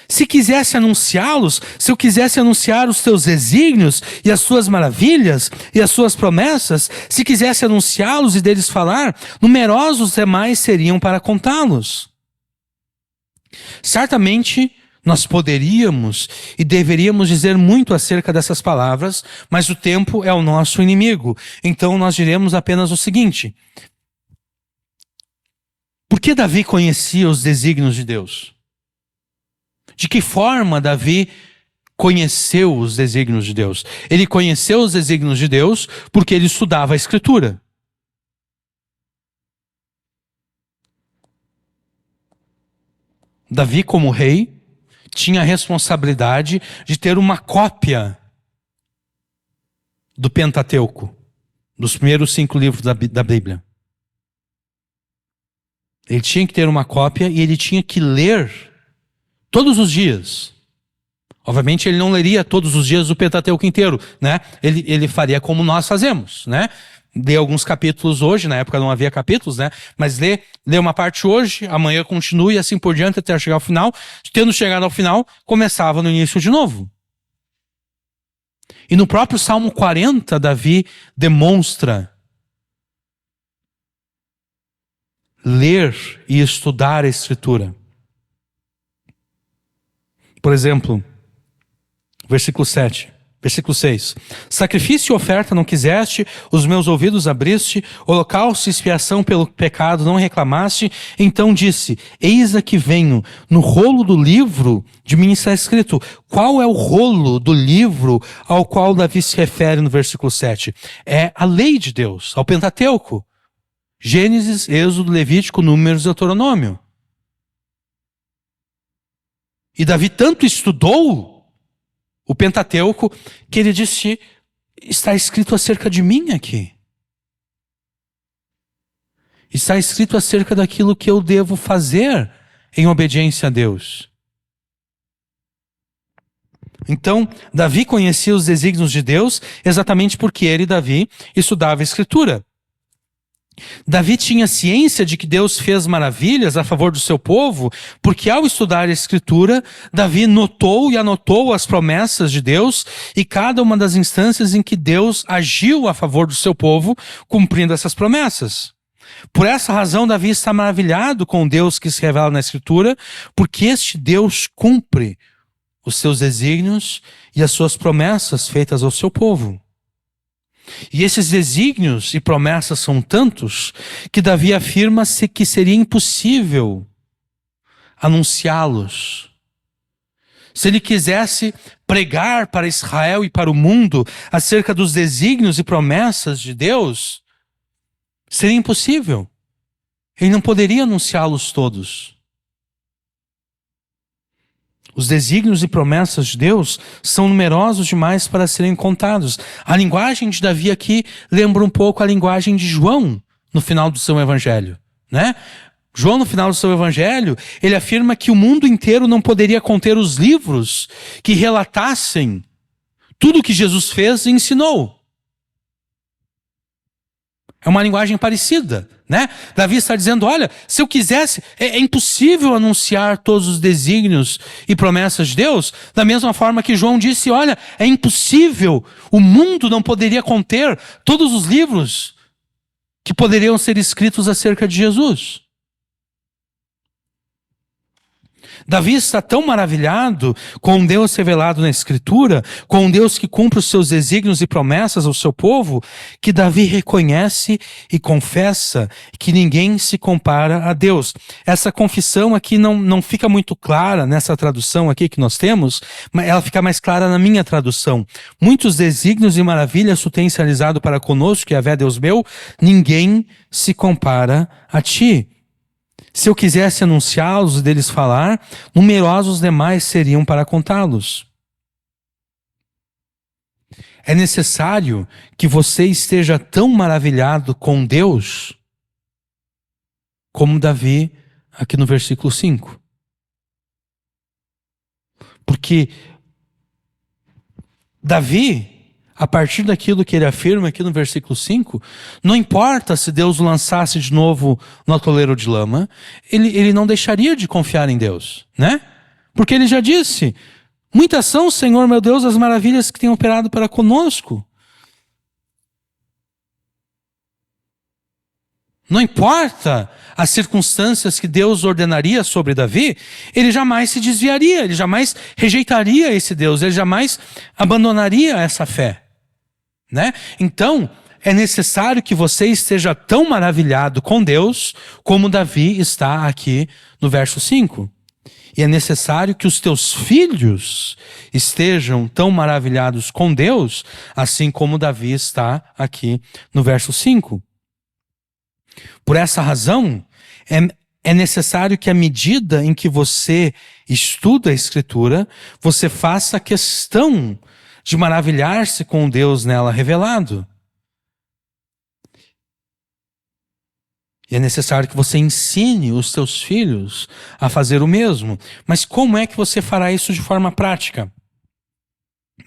Se quisesse anunciá-los, se eu quisesse anunciar os teus desígnios e as suas maravilhas e as suas promessas, se quisesse anunciá-los e deles falar, numerosos demais seriam para contá-los. Certamente, Nós poderíamos e deveríamos dizer muito acerca dessas palavras, mas o tempo é o nosso inimigo. Então nós diremos apenas o seguinte: por que Davi conhecia os desígnios de Deus? De que forma Davi conheceu os desígnios de Deus? Ele conheceu os desígnios de Deus porque ele estudava a Escritura. Davi, como rei, tinha a responsabilidade de ter uma cópia do Pentateuco, dos primeiros 5 livros da Bíblia. Ele tinha que ter uma cópia e ele tinha que ler todos os dias. Obviamente ele não leria todos os dias o Pentateuco inteiro, né? Ele faria como nós fazemos, né? Lê alguns capítulos hoje, na época não havia capítulos, né? Mas lê uma parte hoje, amanhã continua e assim por diante até chegar ao final. Tendo chegado ao final, começava no início de novo. E no próprio Salmo 40, Davi demonstra ler e estudar a Escritura. Por exemplo, versículo 7. Versículo 6. Sacrifício e oferta não quiseste, os meus ouvidos abriste, holocausto e expiação pelo pecado não reclamaste. Então disse: eis aqui venho, no rolo do livro de mim está escrito. Qual é o rolo do livro ao qual Davi se refere no versículo 7? É a lei de Deus, ao Pentateuco. Gênesis, Êxodo, Levítico, Números e Deuteronômio. E Davi tanto estudou o Pentateuco que ele disse: está escrito acerca de mim aqui. Está escrito acerca daquilo que eu devo fazer em obediência a Deus. Então, Davi conhecia os desígnios de Deus exatamente porque ele, Davi, estudava a Escritura. Davi tinha ciência de que Deus fez maravilhas a favor do seu povo, porque ao estudar a Escritura, Davi notou e anotou as promessas de Deus e cada uma das instâncias em que Deus agiu a favor do seu povo, cumprindo essas promessas. Por essa razão, Davi está maravilhado com o Deus que se revela na Escritura, porque este Deus cumpre os seus desígnios e as suas promessas feitas ao seu povo. E esses desígnios e promessas são tantos que Davi afirma-se que seria impossível anunciá-los. Se ele quisesse pregar para Israel e para o mundo acerca dos desígnios e promessas de Deus, seria impossível. Ele não poderia anunciá-los todos. Os desígnios e promessas de Deus são numerosos demais para serem contados. A linguagem de Davi aqui lembra um pouco a linguagem de João no final do seu evangelho, né? João, no final do seu evangelho, ele afirma que o mundo inteiro não poderia conter os livros que relatassem tudo o que Jesus fez e ensinou. É uma linguagem parecida, né? Davi está dizendo: olha, se eu quisesse, é impossível anunciar todos os desígnios e promessas de Deus, da mesma forma que João disse: olha, é impossível, o mundo não poderia conter todos os livros que poderiam ser escritos acerca de Jesus. Davi está tão maravilhado com um Deus revelado na Escritura, com um Deus que cumpre os seus desígnios e promessas ao seu povo, que Davi reconhece e confessa que ninguém se compara a Deus. Essa confissão aqui não fica muito clara nessa tradução aqui que nós temos, mas ela fica mais clara na minha tradução. Muitos desígnios e maravilhas tu tens realizado para conosco, que é Deus meu, ninguém se compara a ti. Se eu quisesse anunciá-los e deles falar, numerosos demais seriam para contá-los. É necessário que você esteja tão maravilhado com Deus como Davi aqui no versículo 5. Porque Davi, a partir daquilo que ele afirma aqui no versículo 5, não importa se Deus o lançasse de novo no atoleiro de lama, ele não deixaria de confiar em Deus, né? Porque ele já disse: muitas são, Senhor meu Deus, as maravilhas que tem operado para conosco. Não importa as circunstâncias que Deus ordenaria sobre Davi, ele jamais se desviaria, ele jamais rejeitaria esse Deus, ele jamais abandonaria essa fé, né? Então, é necessário que você esteja tão maravilhado com Deus como Davi está aqui no verso 5. E é necessário que os teus filhos estejam tão maravilhados com Deus, assim como Davi está aqui no verso 5. Por essa razão, é necessário que à medida em que você estuda a Escritura, você faça questão de maravilhar-se com Deus nela revelado. E é necessário que você ensine os seus filhos a fazer o mesmo. Mas como é que você fará isso de forma prática?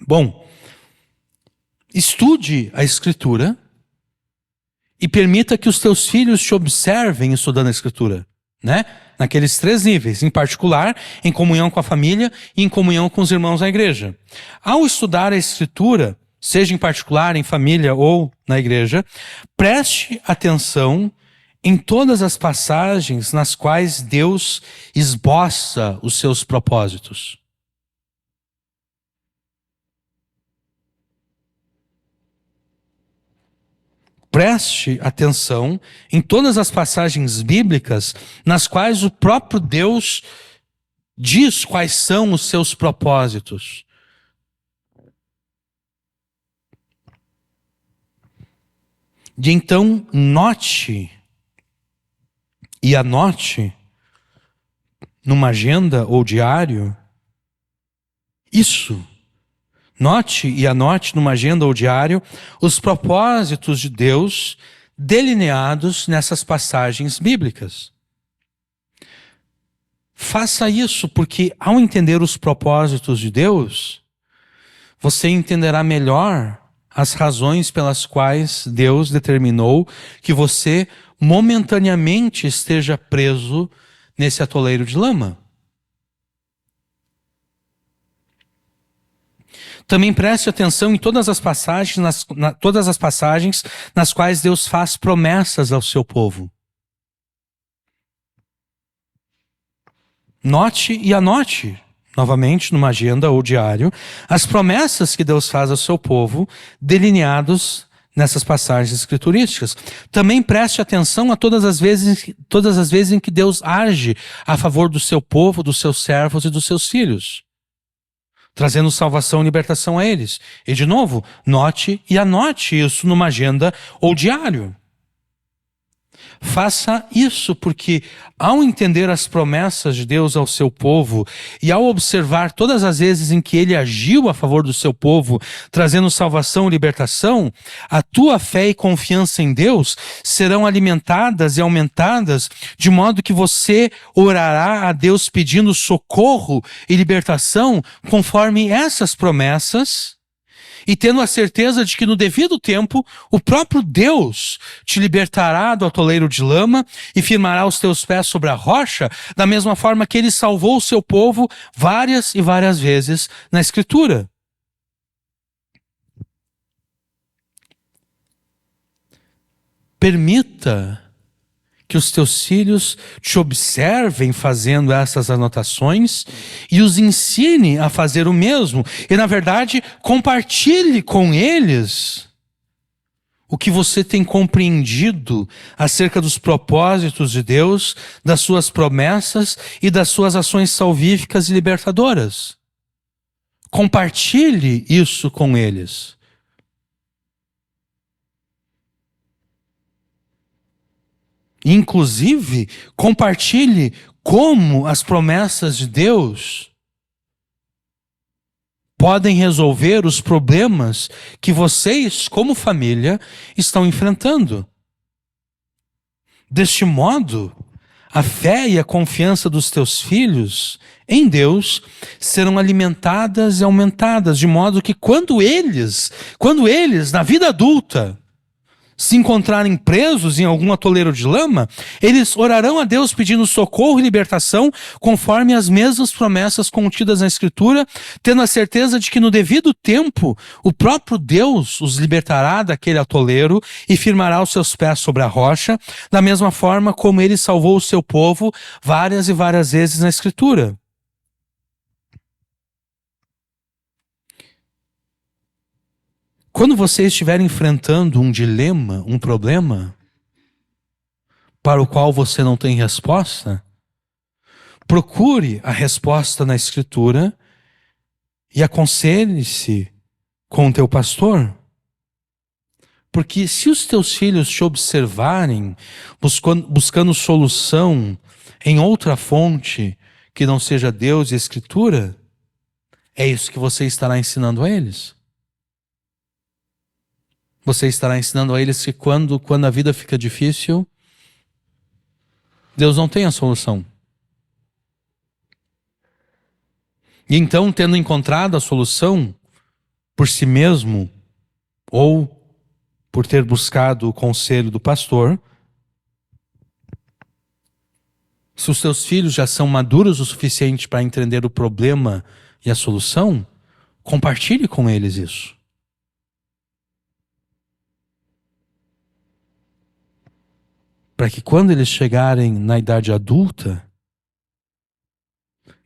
Bom, estude a Escritura e permita que os teus filhos te observem estudando a Escritura, né? Naqueles 3 níveis, em particular, em comunhão com a família e em comunhão com os irmãos da igreja. Ao estudar a Escritura, seja em particular, em família ou na igreja, preste atenção em todas as passagens nas quais Deus esboça os seus propósitos. Preste atenção em todas as passagens bíblicas nas quais o próprio Deus diz quais são os seus propósitos. E então note e anote numa agenda ou diário isso. Note e anote numa agenda ou diário os propósitos de Deus delineados nessas passagens bíblicas. Faça isso porque ao entender os propósitos de Deus, você entenderá melhor as razões pelas quais Deus determinou que você momentaneamente esteja preso nesse atoleiro de lama. Também preste atenção em todas as passagens, todas as passagens nas quais Deus faz promessas ao seu povo. Note e anote, novamente, numa agenda ou diário, as promessas que Deus faz ao seu povo, delineados nessas passagens escriturísticas. Também preste atenção a todas as vezes em que Deus age a favor do seu povo, dos seus servos e dos seus filhos, trazendo salvação e libertação a eles. E de novo, note e anote isso numa agenda ou diário. Faça isso porque ao entender as promessas de Deus ao seu povo e ao observar todas as vezes em que ele agiu a favor do seu povo, trazendo salvação e libertação, a tua fé e confiança em Deus serão alimentadas e aumentadas de modo que você orará a Deus pedindo socorro e libertação conforme essas promessas, e tendo a certeza de que no devido tempo o próprio Deus te libertará do atoleiro de lama e firmará os teus pés sobre a rocha, da mesma forma que ele salvou o seu povo várias e várias vezes na Escritura. Permita que os teus filhos te observem fazendo essas anotações e os ensine a fazer o mesmo. E, na verdade, compartilhe com eles o que você tem compreendido acerca dos propósitos de Deus, das suas promessas e das suas ações salvíficas e libertadoras. Compartilhe isso com eles. Inclusive, compartilhe como as promessas de Deus podem resolver os problemas que vocês, como família, estão enfrentando. Deste modo, a fé e a confiança dos teus filhos em Deus serão alimentadas e aumentadas, de modo que quando eles, na vida adulta, se encontrarem presos em algum atoleiro de lama, eles orarão a Deus pedindo socorro e libertação, conforme as mesmas promessas contidas na Escritura, tendo a certeza de que no devido tempo o próprio Deus os libertará daquele atoleiro e firmará os seus pés sobre a rocha, da mesma forma como ele salvou o seu povo várias e várias vezes na Escritura. Quando você estiver enfrentando um dilema, um problema, para o qual você não tem resposta, procure a resposta na Escritura e aconselhe-se com o teu pastor. Porque se os teus filhos te observarem buscando solução em outra fonte que não seja Deus e a Escritura, é isso que você estará ensinando a eles. Você estará ensinando a eles que quando a vida fica difícil, Deus não tem a solução. E então, tendo encontrado a solução por si mesmo, ou por ter buscado o conselho do pastor, se os teus filhos já são maduros o suficiente para entender o problema e a solução, compartilhe com eles isso. Para que quando eles chegarem na idade adulta,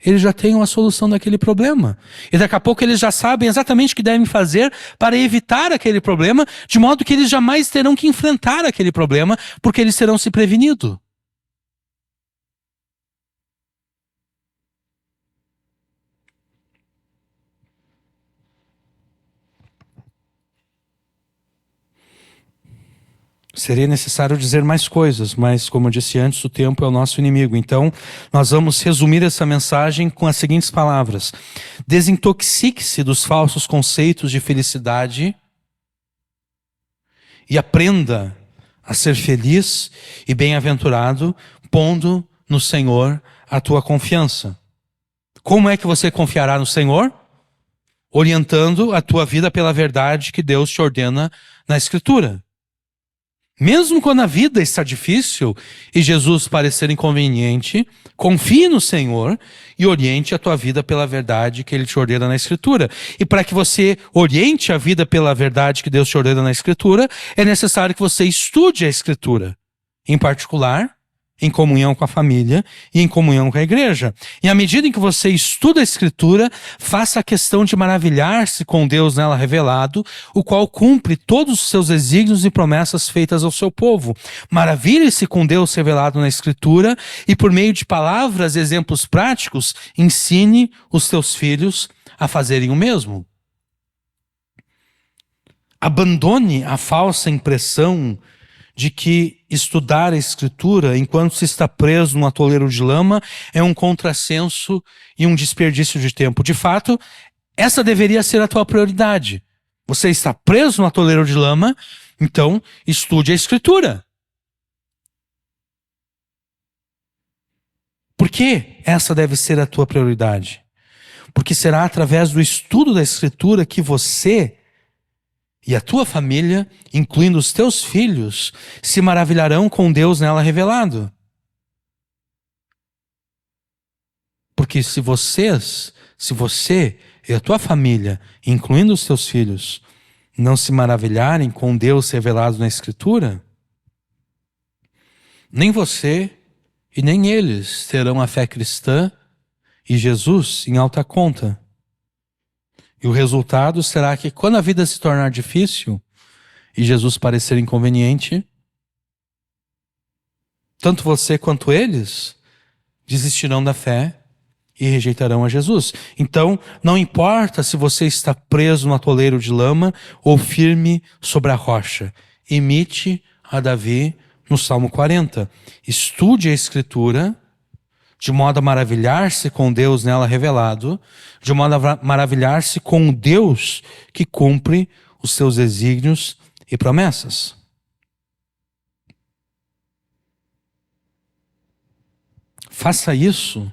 eles já tenham a solução daquele problema. E daqui a pouco eles já sabem exatamente o que devem fazer para evitar aquele problema, de modo que eles jamais terão que enfrentar aquele problema, porque eles terão se prevenido. Seria necessário dizer mais coisas, mas como eu disse antes, o tempo é o nosso inimigo. Então, nós vamos resumir essa mensagem com as seguintes palavras: desintoxique-se dos falsos conceitos de felicidade e aprenda a ser feliz e bem-aventurado, pondo no Senhor a tua confiança. Como é que você confiará no Senhor? Orientando a tua vida pela verdade que Deus te ordena na Escritura. Mesmo quando a vida está difícil e Jesus parecer inconveniente, confie no Senhor e oriente a tua vida pela verdade que Ele te ordena na Escritura. E para que você oriente a vida pela verdade que Deus te ordena na Escritura, é necessário que você estude a Escritura, em particular, em comunhão com a família e em comunhão com a igreja. E à medida em que você estuda a Escritura, faça a questão de maravilhar-se com Deus nela revelado, o qual cumpre todos os seus desígnios e promessas feitas ao seu povo. Maravilhe-se com Deus revelado na Escritura e por meio de palavras e exemplos práticos, ensine os teus filhos a fazerem o mesmo. Abandone a falsa impressão de que estudar a Escritura enquanto se está preso num atoleiro de lama é um contrassenso e um desperdício de tempo. De fato, essa deveria ser a tua prioridade. Você está preso no atoleiro de lama, então estude a Escritura. Por que essa deve ser a tua prioridade? Porque será através do estudo da Escritura que você e a tua família, incluindo os teus filhos, se maravilharão com Deus nela revelado. Porque se você e a tua família, incluindo os teus filhos, não se maravilharem com Deus revelado na Escritura, nem você e nem eles terão a fé cristã e Jesus em alta conta. E o resultado será que quando a vida se tornar difícil e Jesus parecer inconveniente, tanto você quanto eles desistirão da fé e rejeitarão a Jesus. Então, não importa se você está preso no atoleiro de lama ou firme sobre a rocha. Imite a Davi no Salmo 40. Estude a Escritura de modo a maravilhar-se com Deus nela revelado, de modo a maravilhar-se com o Deus que cumpre os seus desígnios e promessas. Faça isso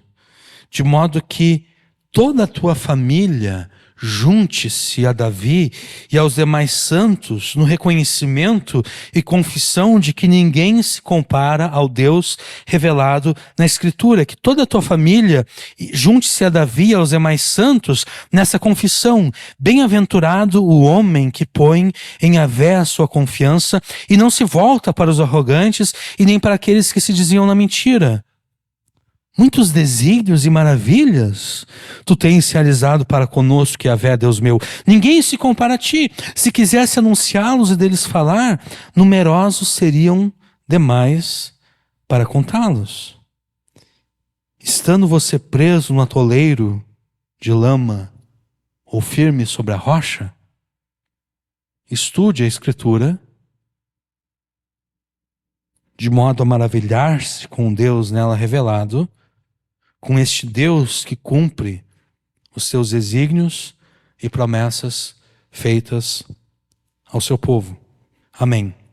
de modo que toda a tua família, junte-se a Davi e aos demais santos no reconhecimento e confissão de que ninguém se compara ao Deus revelado na Escritura. Que toda a tua família junte-se a Davi e aos demais santos nessa confissão. Bem-aventurado o homem que põe em Yahvé a sua confiança e não se volta para os arrogantes e nem para aqueles que se diziam na mentira. Muitos desígnios e maravilhas tu tens realizado para conosco, Yahvé, Deus meu. Ninguém se compara a ti. Se quisesse anunciá-los e deles falar, numerosos seriam demais para contá-los. Estando você preso no atoleiro de lama ou firme sobre a rocha, estude a Escritura de modo a maravilhar-se com o Deus nela revelado, com este Deus que cumpre os seus desígnios e promessas feitas ao seu povo. Amém.